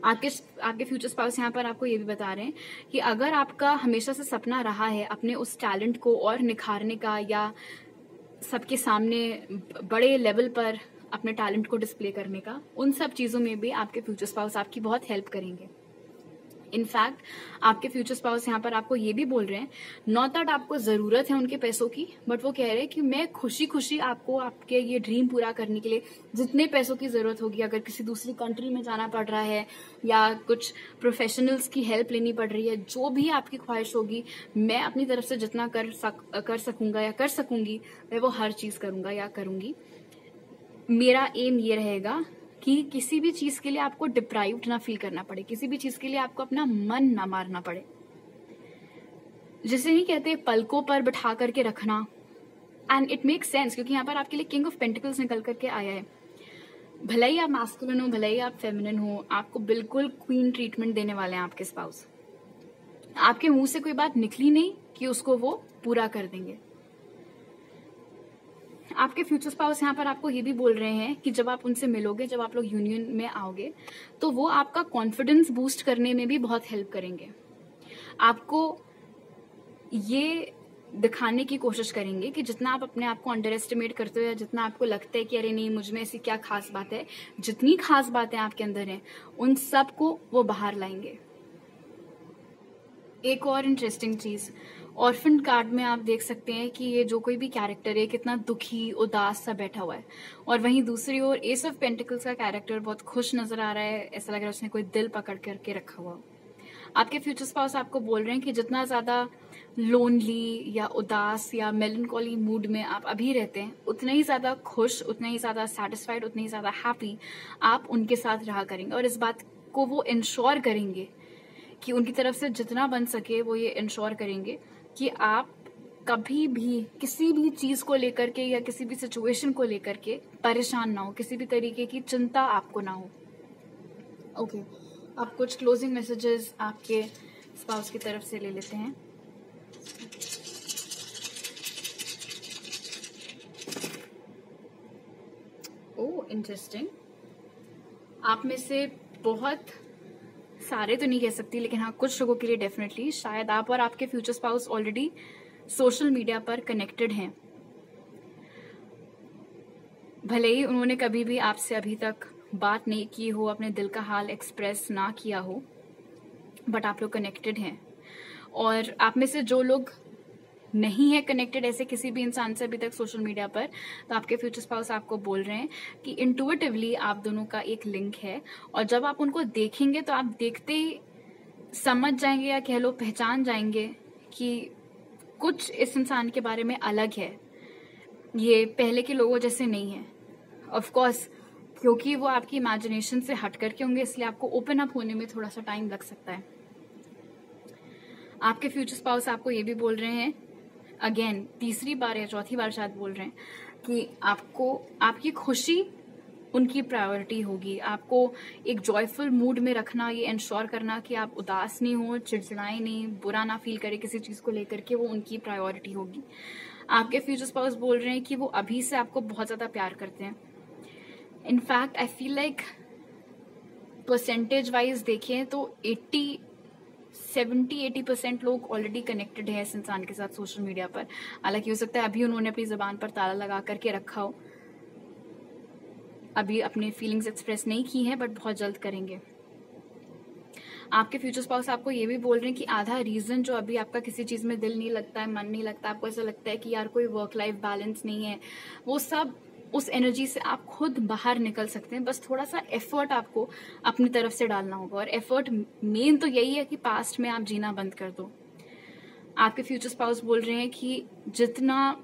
आपके फ्यूचर स्पाउस यहाँ पर आपको ये भी बता रहे हैं कि अगर आपका हमेशा से सपना रहा है अपने उस टैलेंट को और निखारने का, या सबके सामने बड़े लेवल पर अपने टैलेंट को डिस्प्ले करने का, उन सब चीजों में भी आपके फ्यूचर स्पाउस आपकी बहुत हेल्प करेंगे। इनफैक्ट आपके फ्यूचर स्पाउस यहाँ पर आपको ये भी बोल रहे हैं, नॉट दैट आपको जरूरत है उनके पैसों की, बट वो कह रहे हैं कि मैं खुशी खुशी आपको आपके ये ड्रीम पूरा करने के लिए जितने पैसों की जरूरत होगी, अगर किसी दूसरी कंट्री में जाना पड़ रहा है या कुछ प्रोफेशनल्स की हेल्प लेनी पड़ रही है, जो भी आपकी ख्वाहिश होगी, मैं अपनी तरफ से जितना कर सकूंगा या कर सकूंगी, मैं वो हर चीज करूंगा या करूंगी। मेरा एम ये रहेगा कि किसी भी चीज के लिए आपको डिप्राइव्ड ना फील करना पड़े, किसी भी चीज के लिए आपको अपना मन ना मारना पड़े। जिसे नहीं कहते पलकों पर बिठा करके रखना, एंड इट मेक सेंस क्योंकि यहाँ पर आपके लिए किंग ऑफ पेंटिकल्स निकल करके आया है। भले ही आप मैस्कुलिन हो, भले ही आप फेमिनिन हो, आपको बिल्कुल क्वीन ट्रीटमेंट देने वाले हैं आपके स्पाउस। आपके मुंह से कोई बात निकली नहीं कि उसको वो पूरा कर देंगे। आपके फ्यूचर स्पाउस यहाँ पर आपको ये भी बोल रहे हैं कि जब आप उनसे मिलोगे, जब आप लोग यूनियन में आओगे, तो वो आपका कॉन्फिडेंस बूस्ट करने में भी बहुत हेल्प करेंगे। आपको ये दिखाने की कोशिश करेंगे कि जितना आप अपने आप को अंडर एस्टिमेट करते हो, या जितना आपको लगता है कि अरे नहीं मुझ में ऐसी क्या खास बात है, जितनी खास बातें आपके अंदर हैं उन सब को वो बाहर लाएंगे। एक और इंटरेस्टिंग चीज, ऑर्फन कार्ड में आप देख सकते हैं कि ये जो कोई भी कैरेक्टर है कितना दुखी, उदास सा बैठा हुआ है, और वहीं दूसरी ओर एस ऑफ पेंटिकल्स का कैरेक्टर बहुत खुश नजर आ रहा है, ऐसा लग रहा है उसने कोई दिल पकड़ करके रखा हुआ। आपके फ्यूचर स्पाउस आपको बोल रहे हैं कि जितना ज्यादा लोनली या उदास या मेलनकॉली मूड में आप अभी रहते हैं, उतना ही ज्यादा खुश, उतना ही ज्यादा सेटिस्फाइड, उतनी ही ज्यादा हैप्पी आप उनके साथ रहा करेंगे। और इस बात आपको वो इंश्योर करेंगे कि उनकी तरफ से जितना बन सके वो ये इंश्योर करेंगे कि आप कभी भी किसी भी चीज को लेकर के या किसी भी सिचुएशन को लेकर के परेशान ना हो, किसी भी तरीके की चिंता आपको ना हो। ओके, अब कुछ क्लोजिंग मैसेजेस आपके स्पाउस की तरफ से ले लेते हैं। ओह, इंटरेस्टिंग। आप में से बहुत सारे तो नहीं कह सकती, लेकिन हाँ कुछ लोगों के लिए डेफिनेटली शायद आप और आपके future spouse already social media पर कनेक्टेड हैं। भले ही उन्होंने कभी भी आपसे अभी तक बात नहीं की हो, अपने दिल का हाल एक्सप्रेस ना किया हो, बट आप लोग कनेक्टेड हैं। और आप में से जो लोग नहीं है कनेक्टेड ऐसे किसी भी इंसान से अभी तक सोशल मीडिया पर, तो आपके फ्यूचर स्पाउस आपको बोल रहे हैं कि इंटुइटिवली आप दोनों का एक लिंक है, और जब आप उनको देखेंगे तो आप देखते ही समझ जाएंगे या कह लो पहचान जाएंगे कि कुछ इस इंसान के बारे में अलग है, ये पहले के लोगों जैसे नहीं है। ऑफ कोर्स क्योंकि वो आपकी इमेजिनेशन से हट करके होंगे, इसलिए आपको ओपन अप होने में थोड़ा सा टाइम लग सकता है। आपके फ्यूचर स्पाउस आपको ये भी बोल रहे हैं, अगेन तीसरी बार या चौथी बार शायद बोल रहे हैं, कि आपको आपकी खुशी उनकी प्रायोरिटी होगी। आपको एक जॉयफुल मूड में रखना, ये इंश्योर करना कि आप उदास नहीं हो, चिड़चिड़ाए नहीं, बुरा ना फील करे किसी चीज को लेकर के, वो उनकी प्रायोरिटी होगी। आपके फ्यूचर स्पाउस बोल रहे हैं कि वो अभी से आपको बहुत ज्यादा प्यार करते हैं। In fact I feel like percentage wise देखें तो 70-80% लोग ऑलरेडी कनेक्टेड है इस इंसान के साथ सोशल मीडिया पर। हालांकि हो सकता है अभी उन्होंने अपनी जबान पर ताला लगा करके रखा हो, अभी अपने फीलिंग्स एक्सप्रेस नहीं की हैं, बट बहुत जल्द करेंगे। आपके फ्यूचर स्पाउस आपको ये भी बोल रहे हैं कि आधा रीजन जो अभी आपका किसी चीज में दिल नहीं लगता है, मन नहीं लगता, आपको ऐसा लगता है कि यार कोई वर्क लाइफ बैलेंस नहीं है, वो सब उस एनर्जी से आप खुद बाहर निकल सकते हैं। बस थोड़ा सा एफर्ट आपको अपनी तरफ से डालना होगा, और एफर्ट मेन तो यही है कि पास्ट में आप जीना बंद कर दो। आपके फ्यूचर स्पाउस बोल रहे हैं कि जितना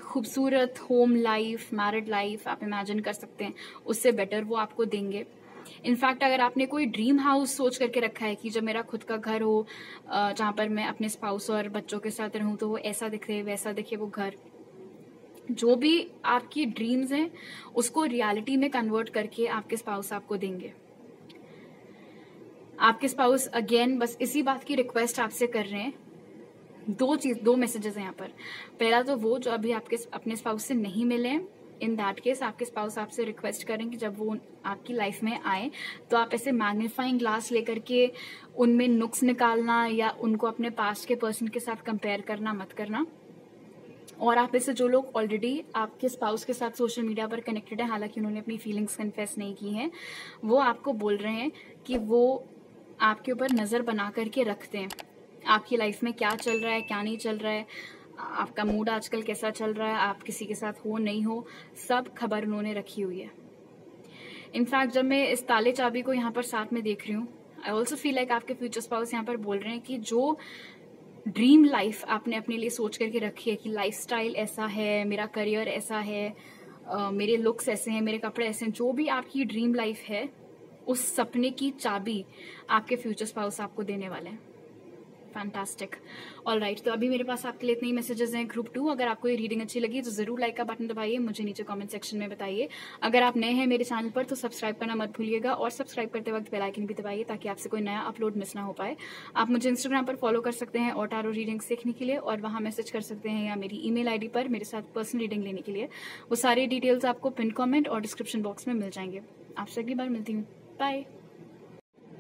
खूबसूरत होम लाइफ, मैरिड लाइफ आप इमेजिन कर सकते हैं, उससे बेटर वो आपको देंगे। इनफैक्ट अगर आपने कोई ड्रीम हाउस सोच करके रखा है कि जब मेरा खुद का घर हो, जहां पर मैं अपने स्पाउस और बच्चों के साथ रहूं, तो वो ऐसा दिखे वैसा दिखे वो घर, जो भी आपकी ड्रीम्स हैं उसको रियलिटी में कन्वर्ट करके आपके स्पाउस आपको देंगे। आपके स्पाउस अगेन बस इसी बात की रिक्वेस्ट आपसे कर रहे हैं। दो मैसेजेस हैं यहाँ पर। पहला तो वो जो अभी आपके अपने स्पाउस से नहीं मिले हैं, इन दैट केस आपके स्पाउस आपसे रिक्वेस्ट करें कि जब वो आपकी लाइफ में आए तो आप ऐसे मैग्नीफाइंग ग्लास लेकर के उनमें नुक्स निकालना या उनको अपने पास्ट के पर्सन के साथ कंपेयर करना मत करना। और आप इससे जो लोग ऑलरेडी आपके स्पाउस के साथ सोशल मीडिया पर कनेक्टेड है, हालांकि उन्होंने अपनी फीलिंग्स कन्फेस नहीं की हैं, वो आपको बोल रहे हैं कि वो आपके ऊपर नजर बना करके रखते हैं, आपकी लाइफ में क्या चल रहा है क्या नहीं चल रहा है, आपका मूड आजकल कैसा चल रहा है, आप किसी के साथ हो नहीं हो, सब खबर उन्होंने रखी हुई है। इनफैक्ट जब मैं इस ताले चाबी को यहाँ पर साथ में देख रही हूँ, आई ऑल्सो फील लाइक आपके फ्यूचर स्पाउस यहाँ पर बोल रहे हैं कि जो ड्रीम लाइफ आपने अपने लिए सोच करके रखी है कि लाइफस्टाइल ऐसा है, मेरा करियर ऐसा है, मेरे लुक्स ऐसे हैं, मेरे कपड़े ऐसे हैं, जो भी आपकी ड्रीम लाइफ है, उस सपने की चाबी आपके फ्यूचर स्पाउस आपको देने वाले हैं। फैंटास्टिक। ऑल राइट, तो अभी मेरे पास आपके लिए इतने ही मैसेजेस हैं ग्रुप 2। अगर आपको ये रीडिंग अच्छी लगी तो जरूर लाइक का बटन दबाइए, मुझे नीचे कमेंट सेक्शन में बताइए। अगर आप नए हैं मेरे चैनल पर तो सब्सक्राइब करना मत भूलिएगा, और सब्सक्राइब करते वक्त बेल आइकन भी दबाइए ताकि आपसे कोई नया अपलोड मिस ना हो पाए। आप मुझे इंस्टाग्राम पर फॉलो कर सकते हैं और टारो रीडिंग सीखने के लिए, और वहां मैसेज कर सकते हैं, या मेरी ईमेल आईडी पर मेरे साथ पर्सनल रीडिंग लेने के लिए। वो सारी डिटेल्स आपको पिन कमेंट और डिस्क्रिप्शन बॉक्स में मिल जाएंगे। आपसे अगली बार मिलती हूँ, बाय।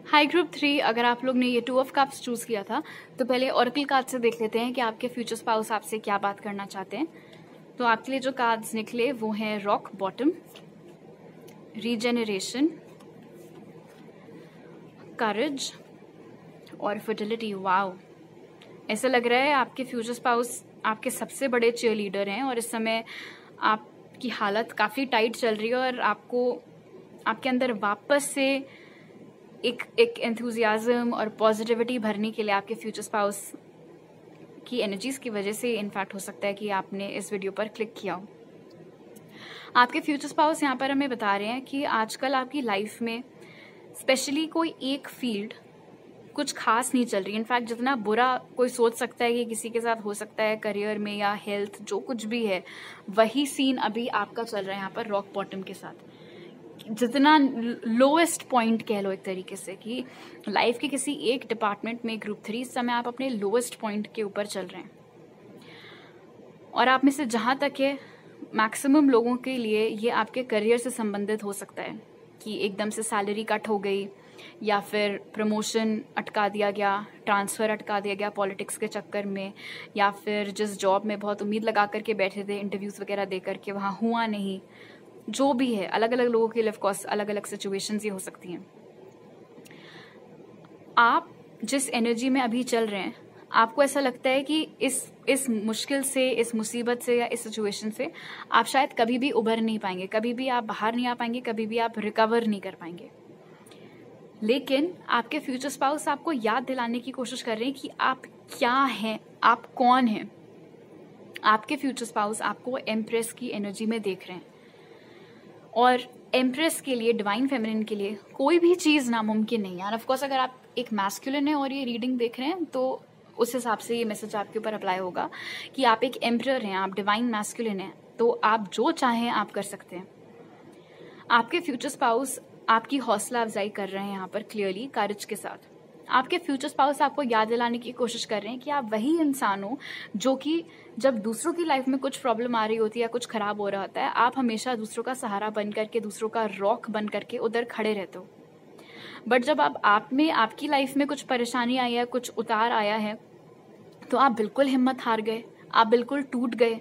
हाई ग्रुप 3, अगर आप लोग ने ये 2 ऑफ कप्स चूज किया था तो पहले ऑरेकल कार्ड से देख लेते हैं कि आपके फ्यूचर स्पाउस आपसे क्या बात करना चाहते हैं। तो आपके लिए जो कार्ड्स निकले वो हैं रॉक बॉटम, रीजेनरेशन, करेज और फर्टिलिटी। वाओ, ऐसा लग रहा है आपके फ्यूचर स्पाउस आपके सबसे बड़े चीयर लीडर हैं, और इस समय आपकी हालत काफी टाइट चल रही है, और आपको आपके अंदर वापस से एक एंथुजियाज्म और पॉजिटिविटी भरने के लिए आपके फ्यूचर स्पाउस की एनर्जीज की वजह से इनफैक्ट हो सकता है कि आपने इस वीडियो पर क्लिक किया हो। आपके फ्यूचर स्पाउस यहाँ पर हमें बता रहे हैं कि आजकल आपकी लाइफ में स्पेशली कोई एक फील्ड कुछ खास नहीं चल रही। इनफैक्ट जितना बुरा कोई सोच सकता है कि किसी के साथ हो सकता है करियर में या हेल्थ, जो कुछ भी है, वही सीन अभी आपका चल रहा है यहाँ पर रॉक बॉटम के साथ। जितना लोएस्ट पॉइंट कह लो एक तरीके से, कि लाइफ के किसी एक डिपार्टमेंट में ग्रुप 3 इस समय आप अपने लोएस्ट पॉइंट के ऊपर चल रहे हैं। और आप में से जहाँ तक है मैक्सिमम लोगों के लिए ये आपके करियर से संबंधित हो सकता है कि एकदम से सैलरी कट हो गई, या फिर प्रमोशन अटका दिया गया, ट्रांसफ़र अटका दिया गया पॉलिटिक्स के चक्कर में, या फिर जिस जॉब में बहुत उम्मीद लगा करके बैठे थे इंटरव्यूज़ वगैरह दे करके वहाँ हुआ नहीं। जो भी है, अलग अलग लोगों के लिए ऑफ कोर्स अलग अलग सिचुएशंस ये हो सकती हैं। आप जिस एनर्जी में अभी चल रहे हैं, आपको ऐसा लगता है कि इस मुश्किल से, इस मुसीबत से या इस सिचुएशन से आप शायद कभी भी उभर नहीं पाएंगे, कभी भी आप बाहर नहीं आ पाएंगे, कभी भी आप रिकवर नहीं कर पाएंगे। लेकिन आपके फ्यूचर स्पाउस आपको याद दिलाने की कोशिश कर रहे हैं कि आप क्या हैं, आप कौन हैं। आपके फ्यूचर स्पाउस आपको एम्प्रेस की एनर्जी में देख रहे हैं, और एम्प्रेस के लिए, डिवाइन फेमिनिन के लिए कोई भी चीज़ नामुमकिन नहीं है। ऑफ कोर्स अगर आप एक मैस्कुलिन है और ये रीडिंग देख रहे हैं तो उस हिसाब से ये मैसेज आपके ऊपर अप्लाई होगा कि आप एक एम्परर हैं, आप डिवाइन मैस्कुलिन हैं, तो आप जो चाहें आप कर सकते हैं। आपके फ्यूचर स्पाउस आपकी हौसला अफजाई कर रहे हैं यहाँ पर क्लियरली, करेज के साथ। आपके फ्यूचर स्पाउस आपको याद दिलाने की कोशिश कर रहे हैं कि आप वही इंसान हो जो कि जब दूसरों की लाइफ में कुछ प्रॉब्लम आ रही होती है या कुछ खराब हो रहा होता है, आप हमेशा दूसरों का सहारा बन करके, दूसरों का रॉक बन करके उधर खड़े रहते हो। बट जब आप में, आपकी लाइफ में कुछ परेशानी आई है, कुछ उतार आया है, तो आप बिल्कुल हिम्मत हार गए, आप बिल्कुल टूट गए।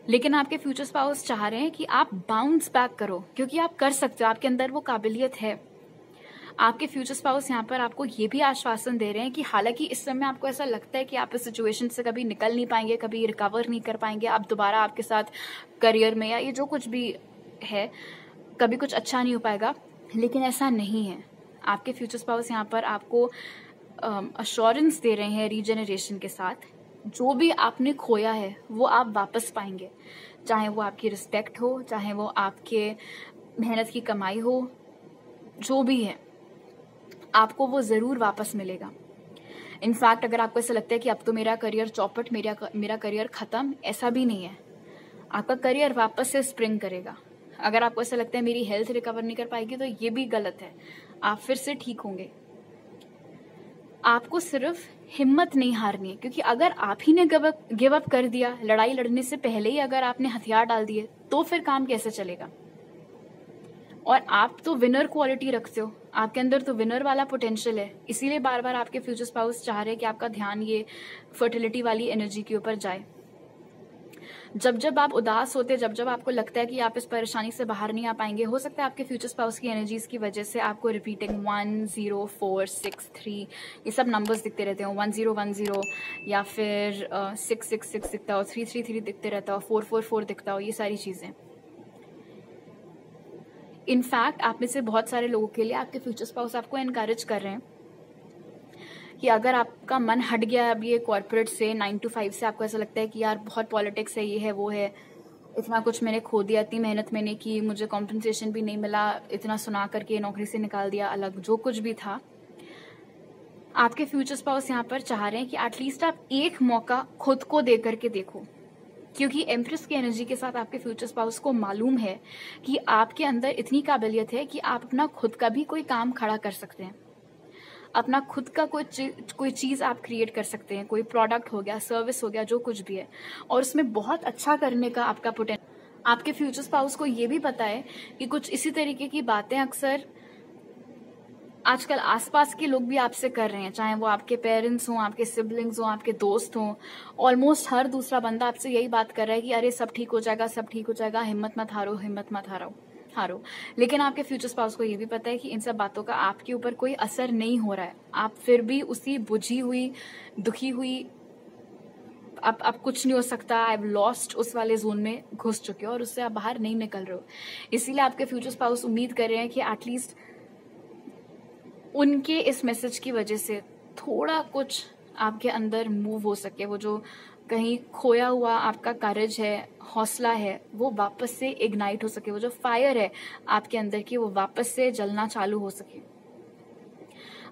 लेकिन आपके फ्यूचर स्पाउस चाह रहे हैं कि आप बाउंस बैक करो, क्योंकि आप कर सकते हो, आपके अंदर वो काबिलियत है। आपके फ्यूचर स्पाउस यहाँ पर आपको ये भी आश्वासन दे रहे हैं कि हालांकि इस समय आपको ऐसा लगता है कि आप इस सिचुएशन से कभी निकल नहीं पाएंगे, कभी रिकवर नहीं कर पाएंगे, आप दोबारा आपके साथ करियर में या ये जो कुछ भी है कभी कुछ अच्छा नहीं हो पाएगा, लेकिन ऐसा नहीं है। आपके फ्यूचर स्पाउस यहाँ पर आपको अश्योरेंस दे रहे हैं रीजेनरेशन के साथ, जो भी आपने खोया है वो आप वापस पाएंगे, चाहे वो आपकी रिस्पेक्ट हो, चाहे वो आपके मेहनत की कमाई हो, जो भी है आपको वो ज़रूर वापस मिलेगा। इनफैक्ट अगर आपको ऐसा लगता है कि अब तो मेरा करियर चौपट, मेरा करियर ख़त्म, ऐसा भी नहीं है। आपका करियर वापस से स्प्रिंग करेगा। अगर आपको ऐसा लगता है मेरी हेल्थ रिकवर नहीं कर पाएगी, तो ये भी गलत है, आप फिर से ठीक होंगे। आपको सिर्फ हिम्मत नहीं हारनी है, क्योंकि अगर आप ही ने गिव अप कर दिया, लड़ाई लड़ने से पहले ही अगर आपने हथियार डाल दिए, तो फिर काम कैसे चलेगा। और आप तो विनर क्वालिटी रखते हो, आपके अंदर तो विनर वाला पोटेंशियल है, इसीलिए बार बार आपके फ्यूचर स्पाउस चाह रहे हैं कि आपका ध्यान ये फर्टिलिटी वाली एनर्जी के ऊपर जाए। जब जब आप उदास होते, जब जब आपको लगता है कि आप इस परेशानी से बाहर नहीं आ पाएंगे, हो सकता है आपके फ्यूचर स्पाउस की एनर्जीज की वजह से आपको रिपीटिंग 1 0 4 6 3 ये सब नंबर्स दिखते रहते हो, 1 0 1 0 या फिर 6 6 6 दिखता हो, 3 3 3 दिखते रहता हो, 4 4 4 दिखता हो, ये सारी चीज़ें। इनफैक्ट आप में से बहुत सारे लोगों के लिए आपके फ्यूचर स्पाउस आपको एनकरेज कर रहे हैं कि अगर आपका मन हट गया अब ये कॉर्पोरेट से, 9 to 5 से, आपको ऐसा लगता है कि यार बहुत पॉलिटिक्स है, ये है वो है, इतना कुछ मैंने खो दिया, इतनी मेहनत मैंने की, मुझे कॉम्पनसेशन भी नहीं मिला, इतना सुना करके नौकरी से निकाल दिया अलग, जो कुछ भी था। आपके फ्यूचर स्पाउस यहाँ पर चाह रहे हैं कि एटलीस्ट आप एक मौका खुद को दे करके देखो, क्योंकि एम्प्रेस की एनर्जी के साथ आपके फ्यूचर स्पाउस को मालूम है कि आपके अंदर इतनी काबिलियत है कि आप अपना खुद का भी कोई काम खड़ा कर सकते हैं, अपना खुद का कोई चीज़ आप क्रिएट कर सकते हैं, कोई प्रोडक्ट हो गया, सर्विस हो गया, जो कुछ भी है, और उसमें बहुत अच्छा करने का आपका पोटेंशियल। आपके फ्यूचर स्पाउस को ये भी पता है कि कुछ इसी तरीके की बातें अक्सर आजकल आसपास के लोग भी आपसे कर रहे हैं, चाहे वो आपके पेरेंट्स हों, आपके सिबलिंग्स हों, आपके दोस्त हों। ऑलमोस्ट हर दूसरा बंदा आपसे यही बात कर रहा है कि अरे सब ठीक हो जाएगा, सब ठीक हो जाएगा, हिम्मत मत हारो, हिम्मत मत हारो। लेकिन आपके फ्यूचर स्पाउस को ये भी पता है कि इन सब बातों का आपके ऊपर कोई असर नहीं हो रहा है, आप फिर भी उसी बुझी हुई, दुखी हुई, अब कुछ नहीं हो सकता, आई हैव लॉस्ट, उस वाले जोन में घुस चुके हो और उससे आप बाहर नहीं निकल रहे हो। इसीलिए आपके फ्यूचर स्पाउस उम्मीद कर रहे हैं कि एटलीस्ट उनके इस मैसेज की वजह से थोड़ा कुछ आपके अंदर मूव हो सके, वो जो कहीं खोया हुआ आपका करेज है, हौसला है वो वापस से इग्नाइट हो सके, वो जो फायर है आपके अंदर की वो वापस से जलना चालू हो सके।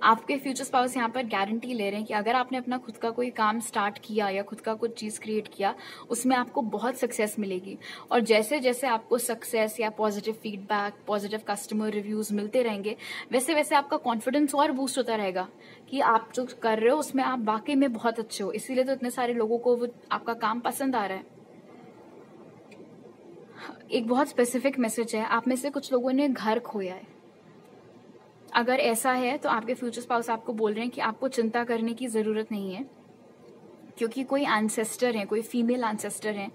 आपके फ्यूचर स्पाउस यहाँ पर गारंटी ले रहे हैं कि अगर आपने अपना खुद का कोई काम स्टार्ट किया या खुद का कुछ चीज क्रिएट किया, उसमें आपको बहुत सक्सेस मिलेगी। और जैसे जैसे आपको सक्सेस या positive feedback, positive customer reviews मिलते रहेंगे, वैसे वैसे आपका कॉन्फिडेंस और बूस्ट होता रहेगा कि आप जो कर रहे हो उसमें आप वाकई में बहुत अच्छे हो। इसीलिए तो इतने सारे लोगों को वो आपका काम पसंद आ रहा है। एक बहुत स्पेसिफिक मैसेज है, आप में से कुछ लोगों ने घर खोया है। अगर ऐसा है तो आपके फ्यूचर स्पाउस आपको बोल रहे हैं कि आपको चिंता करने की जरूरत नहीं है, क्योंकि कोई एंसेस्टर है, कोई फीमेल एंसेस्टर है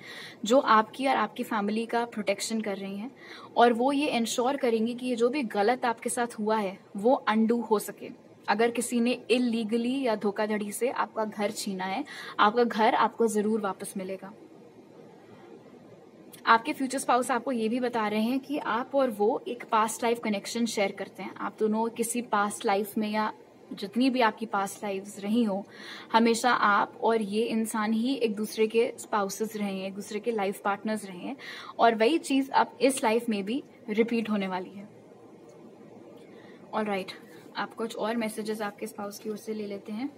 जो आपकी और आपकी फैमिली का प्रोटेक्शन कर रही हैं, और वो ये इंश्योर करेंगे कि ये जो भी गलत आपके साथ हुआ है वो अंडू हो सके। अगर किसी ने इलीगली या धोखाधड़ी से आपका घर छीना है, आपका घर आपको जरूर वापस मिलेगा। आपके फ्यूचर स्पाउस आपको ये भी बता रहे हैं कि आप और वो एक पास्ट लाइफ कनेक्शन शेयर करते हैं। आप दोनों किसी पास्ट लाइफ में या जितनी भी आपकी पास्ट लाइफ्स रही हो, हमेशा आप और ये इंसान ही एक दूसरे के स्पाउसेस रहे हैं, एक दूसरे के लाइफ पार्टनर्स रहे हैं, और वही चीज अब इस लाइफ में भी रिपीट होने वाली है। ऑलराइट, आप कुछ और मैसेजेस आपके स्पाउस की ओर से ले लेते हैं।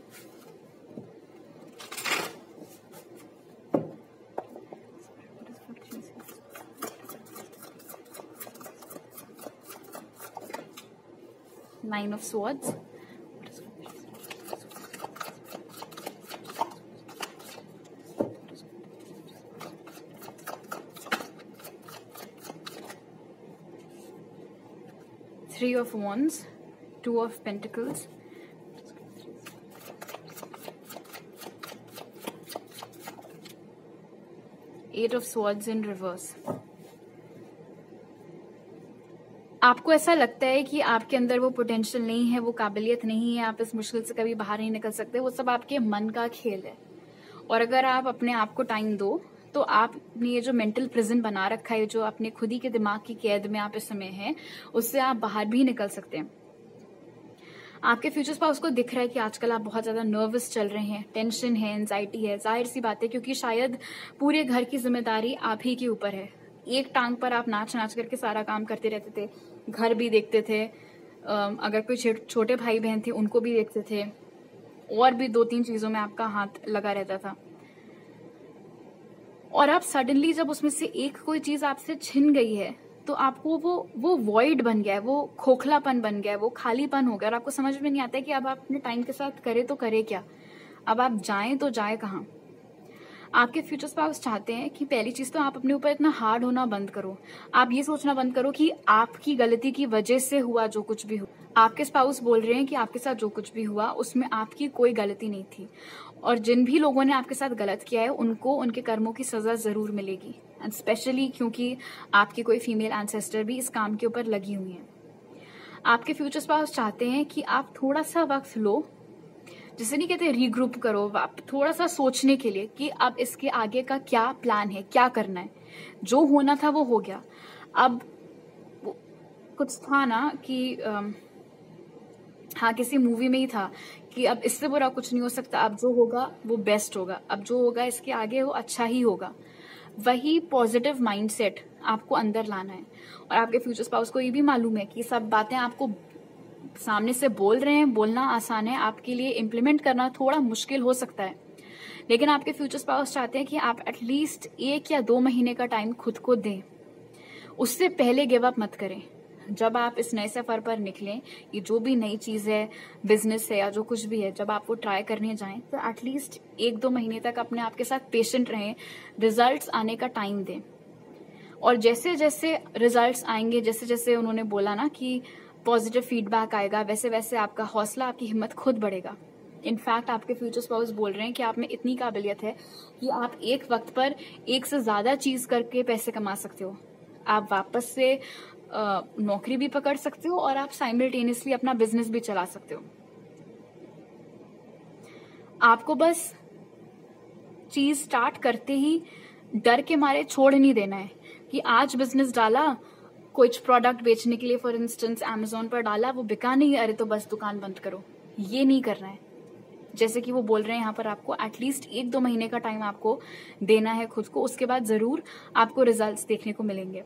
Nine of Swords. Three of Wands. Two of Pentacles. Eight of Swords in reverse. आपको ऐसा लगता है कि आपके अंदर वो पोटेंशियल नहीं है, वो काबिलियत नहीं है, आप इस मुश्किल से कभी बाहर नहीं निकल सकते। वो सब आपके मन का खेल है, और अगर आप अपने आप को टाइम दो तो आपने ये जो मेंटल प्रिजन बना रखा है, जो अपने खुद ही के दिमाग की कैद में आप इस समय हैं, उससे आप बाहर भी निकल सकते हैं। आपके फ्यूचर स्पाउस को दिख रहा है कि आजकल आप बहुत ज्यादा नर्वस चल रहे हैं, टेंशन है, एंजाइटी है। जाहिर सी बात है, क्योंकि शायद पूरे घर की जिम्मेदारी आप ही के ऊपर है। एक टांग पर आप नाच नाच करके सारा काम करते रहते थे, घर भी देखते थे, अगर कोई छोटे भाई बहन थे उनको भी देखते थे, और भी 2-3 चीजों में आपका हाथ लगा रहता था। और आप सडनली जब उसमें से एक कोई चीज आपसे छिन गई है, तो आपको वो वॉइड बन गया है, वो खोखलापन बन गया है, वो खालीपन हो गया, और आपको समझ में नहीं आता है कि अब आप अपने टाइम के साथ करे तो करे क्या, अब आप जाएं तो जाए कहाँ। आपके फ्यूचर स्पाउस चाहते हैं कि पहली चीज तो आप अपने ऊपर इतना हार्ड होना बंद करो। आप ये सोचना बंद करो कि आपकी गलती की वजह से हुआ जो कुछ भी हुआ। आपके स्पाउस बोल रहे हैं कि आपके साथ जो कुछ भी हुआ उसमें आपकी कोई गलती नहीं थी, और जिन भी लोगों ने आपके साथ गलत किया है उनको उनके कर्मों की सजा जरूर मिलेगी, एंड स्पेशली क्योंकि आपकी कोई फीमेल एंसेस्टर भी इस काम के ऊपर लगी हुई है। आपके फ्यूचर स्पाउस चाहते हैं कि आप थोड़ा सा वक्त लो, जिसे नहीं कहते रीग्रुप करो, आप थोड़ा सा सोचने के लिए कि अब इसके आगे का क्या प्लान है, क्या करना है। जो होना था वो हो गया। अब कुछ था ना कि हाँ, किसी मूवी में ही था कि अब इससे बुरा कुछ नहीं हो सकता, अब जो होगा वो बेस्ट होगा, अब जो होगा इसके आगे वो अच्छा ही होगा। वही पॉजिटिव माइंडसेट आपको अंदर लाना है। और आपके फ्यूचर स्पाउस को ये भी मालूम है कि सब बातें आपको सामने से बोल रहे हैं, बोलना आसान है, आपके लिए इम्प्लीमेंट करना थोड़ा मुश्किल हो सकता है, लेकिन आपके फ्यूचर स्पाउस चाहते हैं कि आप एटलीस्ट 1 या 2 महीने का टाइम खुद को दें। उससे पहले गिव अप मत करें। जब आप इस नए सफर पर निकलें, ये जो भी नई चीज है, बिजनेस है या जो कुछ भी है, जब आप वो ट्राई करने जाएं तो एटलीस्ट 1-2 महीने तक अपने आप के साथ पेशेंट रहें, रिजल्ट्स आने का टाइम दें। और जैसे जैसे रिजल्ट्स आएंगे, जैसे जैसे उन्होंने बोला ना कि पॉजिटिव फीडबैक आएगा, वैसे वैसे आपका हौसला, आपकी हिम्मत खुद बढ़ेगा। इनफैक्ट आपके फ्यूचर स्पाउस बोल रहे हैं कि आप में इतनी काबिलियत है कि आप एक वक्त पर एक से ज्यादा चीज करके पैसे कमा सकते हो। आप वापस से नौकरी भी पकड़ सकते हो और आप साइमल्टेनियसली अपना बिजनेस भी चला सकते हो। आपको बस चीज स्टार्ट करते ही डर के मारे छोड़ नहीं देना है कि आज बिजनेस डाला, कुछ प्रोडक्ट बेचने के लिए फॉर इंस्टेंस अमेज़न पर डाला, वो बिका नहीं, अरे तो बस दुकान बंद करो। ये नहीं करना है। जैसे कि वो बोल रहे हैं यहाँ पर आपको एटलीस्ट 1-2 महीने का टाइम आपको देना है खुद को, उसके बाद जरूर आपको रिजल्ट्स देखने को मिलेंगे।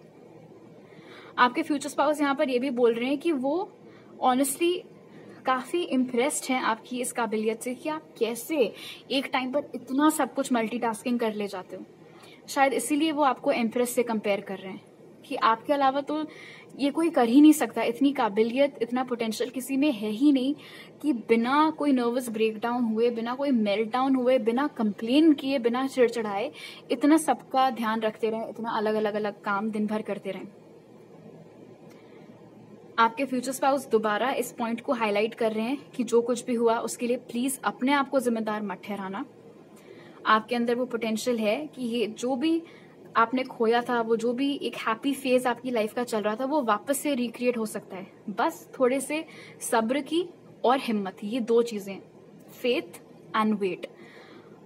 आपके फ्यूचर स्पाउस यहाँ पर ये भी बोल रहे हैं कि वो ऑनेस्टली काफी इम्प्रेस्ड हैं आपकी इस काबिलियत से कि आप कैसे एक टाइम पर इतना सब कुछ मल्टीटास्किंग कर ले जाते हो। शायद इसीलिए वो आपको इम्प्रेस से कंपेयर कर रहे हैं कि आपके अलावा तो ये कोई कर ही नहीं सकता, इतनी काबिलियत, इतना पोटेंशियल किसी में है ही नहीं कि बिना कोई नर्वस ब्रेकडाउन हुए, बिना कोई मेल्टडाउन हुए, बिना कंप्लेन किए, बिना चिड़चिड़ाए इतना सबका ध्यान रखते रहें, इतना अलग अलग अलग काम दिन भर करते रहें। आपके फ्यूचर स्पाउस दोबारा इस पॉइंट को हाईलाइट कर रहे हैं कि जो कुछ भी हुआ उसके लिए प्लीज अपने आप को जिम्मेदार मत ठहराना। आपके अंदर वो पोटेंशियल है कि ये जो भी आपने खोया था, वो जो भी एक हैप्पी फेज आपकी लाइफ का चल रहा था, वो वापस से रिक्रिएट हो सकता है। बस थोड़े से सब्र की और हिम्मत, ये 2 चीजें, faith and wait,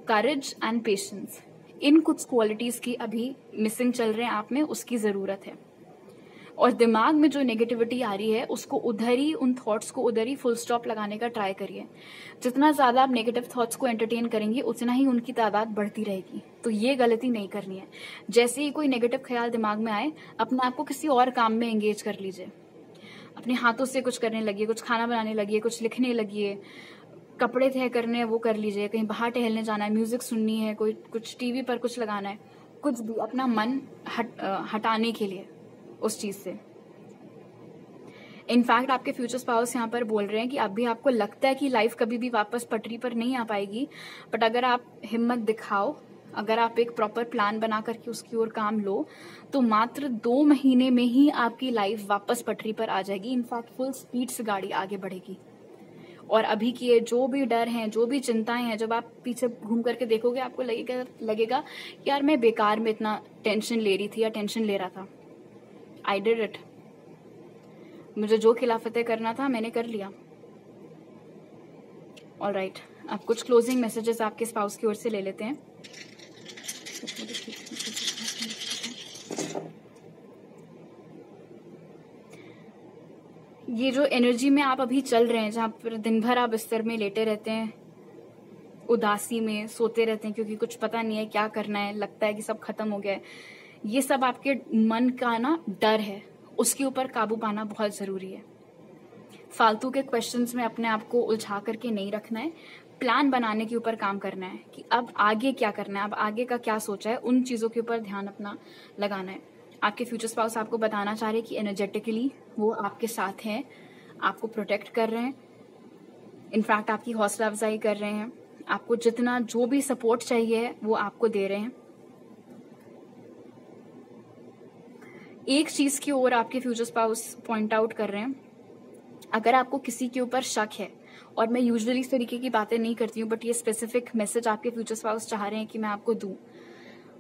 courage and patience, इन कुछ क्वालिटीज की अभी मिसिंग चल रहे हैं आप में, उसकी जरूरत है। और दिमाग में जो नेगेटिविटी आ रही है उसको उधर ही, उन थॉट्स को उधर ही फुल स्टॉप लगाने का ट्राई करिए। जितना ज्यादा आप नेगेटिव थॉट्स को एंटरटेन करेंगे उतना ही उनकी तादाद बढ़ती रहेगी। तो ये गलती नहीं करनी है। जैसे ही कोई नेगेटिव ख्याल दिमाग में आए, अपने आप को किसी और काम में एंगेज कर लीजिए। अपने हाथों से कुछ करने लगिए, कुछ खाना बनाने लगिए, कुछ लिखने लगिए, कपड़े तय करने हैं वो कर लीजिए, कहीं बाहर टहलने जाना है, म्यूजिक सुननी है, कोई कुछ टीवी पर कुछ लगाना है, कुछ भी अपना मन हटाने के लिए उस चीज से। इनफैक्ट आपके फ्यूचर स्पाउस यहाँ पर बोल रहे हैं कि अभी आपको लगता है कि लाइफ कभी भी वापस पटरी पर नहीं आ पाएगी, बट अगर आप हिम्मत दिखाओ, अगर आप एक प्रॉपर प्लान बना करके उसकी ओर काम लो, तो मात्र 2 महीने में ही आपकी लाइफ वापस पटरी पर आ जाएगी। इनफैक्ट फुल स्पीड से गाड़ी आगे बढ़ेगी। और अभी की जो भी डर हैं, जो भी चिंताएं हैं, जब आप पीछे घूम करके देखोगे आपको लगेगा कि यार मैं बेकार में इतना टेंशन ले रही थी या टेंशन ले रहा था। I did it. मुझे जो खिलाफतें करना था मैंने कर लिया। ऑलराइट, अब कुछ क्लोजिंग मैसेजेस आपके स्पाउस की ओर से ले लेते हैं। ये जो एनर्जी में आप अभी चल रहे हैं, जहां पर दिन भर आप बिस्तर में लेटे रहते हैं, उदासी में सोते रहते हैं क्योंकि कुछ पता नहीं है क्या करना है, लगता है कि सब खत्म हो गया है, ये सब आपके मन का ना डर है, उसके ऊपर काबू पाना बहुत जरूरी है। फालतू के क्वेश्चंस में अपने आप को उलझा करके नहीं रखना है, प्लान बनाने के ऊपर काम करना है कि अब आगे क्या करना है, अब आगे का क्या सोचा है, उन चीजों के ऊपर ध्यान अपना लगाना है। आपके फ्यूचर स्पाउस आपको बताना चाह रहे हैं कि एनर्जेटिकली वो आपके साथ हैं, आपको प्रोटेक्ट कर रहे हैं, इनफैक्ट आपकी हौसला अफजाई कर रहे हैं, आपको जितना जो भी सपोर्ट चाहिए वो आपको दे रहे हैं। एक चीज की ओर आपके फ्यूचर स्पाउस पॉइंट आउट कर रहे हैं, अगर आपको किसी के ऊपर शक है, और मैं यूजुअली इस तरीके की बातें नहीं करती हूँ, बट ये स्पेसिफिक मैसेज आपके फ्यूचर स्पाउस चाह रहे हैं कि मैं आपको दूं।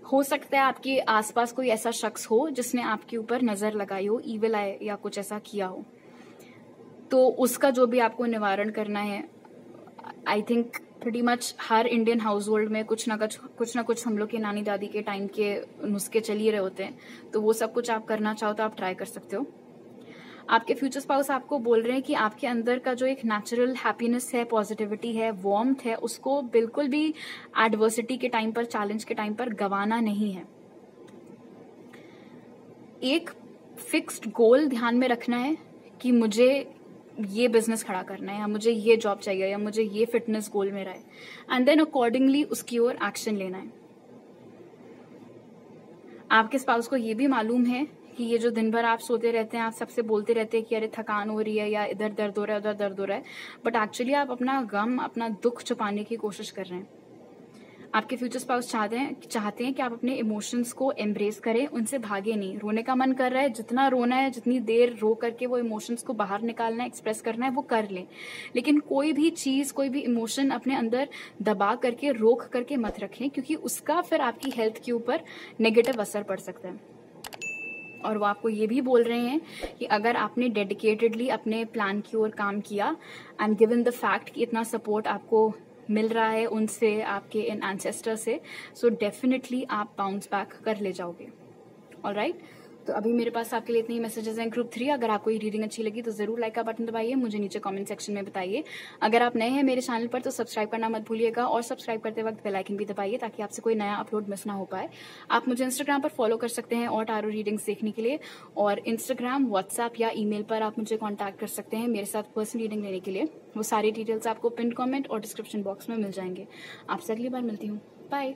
हो सकता है आपके आसपास कोई ऐसा शख्स हो जिसने आपके ऊपर नजर लगाई हो, इविल आए या कुछ ऐसा किया हो, तो उसका जो भी आपको निवारण करना है, I think pretty much her Indian house hold में कुछ ना कुछ हम लोग के नानी दादी के टाइम के नुस्खे चल ही रहे होते हैं, तो वो सब कुछ आप करना चाहो तो आप ट्राई कर सकते हो। आपके फ्यूचर स्पाउस आपको बोल रहे हैं कि आपके अंदर का जो एक नेचुरल हैप्पीनेस है, पॉजिटिविटी है, वार्मथ है, उसको बिल्कुल भी एडवर्सिटी के टाइम पर, चैलेंज के टाइम पर गंवाना नहीं है। एक फिक्स्ड गोल ध्यान में रखना है कि मुझे ये बिजनेस खड़ा करना है, या मुझे ये जॉब चाहिए, या मुझे ये फिटनेस गोल मेरा है, एंड देन अकॉर्डिंगली उसकी ओर एक्शन लेना है। आपके स्पाउस को ये भी मालूम है कि ये जो दिन भर आप सोते रहते हैं, आप सबसे बोलते रहते हैं कि अरे थकान हो रही है, या इधर दर्द हो रहा है, उधर दर्द हो रहा है, बट एक्चुअली आप अपना गम, अपना दुख छुपाने की कोशिश कर रहे हैं। आपके फ्यूचर स्पाउस चाहते हैं कि आप अपने इमोशंस को एम्ब्रेस करें, उनसे भागे नहीं। रोने का मन कर रहा है, जितना रोना है, जितनी देर रो करके वो इमोशंस को बाहर निकालना है, एक्सप्रेस करना है, वो कर लें, लेकिन कोई भी चीज, कोई भी इमोशन अपने अंदर दबा करके, रोक करके मत रखें, क्योंकि उसका फिर आपकी हेल्थ के ऊपर नेगेटिव असर पड़ सकता है। और वो आपको ये भी बोल रहे हैं कि अगर आपने डेडिकेटेडली अपने प्लान की ओर काम किया, एंड गिवन द फैक्ट कि इतना सपोर्ट आपको मिल रहा है उनसे, आपके इन एंसेस्टर से, सो डेफिनेटली आप बाउंस बैक कर ले जाओगे। ऑलराइट, तो अभी मेरे पास आपके लिए इतने ही मैसेजेस हैं ग्रुप 3। अगर आपको ये रीडिंग अच्छी लगी तो जरूर लाइक का बटन दबाइए, मुझे नीचे कमेंट सेक्शन में बताइए। अगर आप नए हैं मेरे चैनल पर तो सब्सक्राइब करना मत भूलिएगा, और सब्सक्राइब करते वक्त बेल आइकन भी दबाइए ताकि आपसे कोई नया अपलोड मिस ना हो पाए। आप मुझे इंस्टाग्राम पर फॉलो कर सकते हैं और टारो रीडिंग्स देखने के लिए, और इंस्टाग्राम, व्हाट्सएप या ईमेल पर आप मुझे कॉन्टैक्ट कर सकते हैं मेरे साथ पर्सनल रीडिंग लेने के लिए। वो सारी डिटेल्स आपको पिन कमेंट और डिस्क्रिप्शन बॉक्स में मिल जाएंगे। आपसे अगली बार मिलती हूँ। बाय।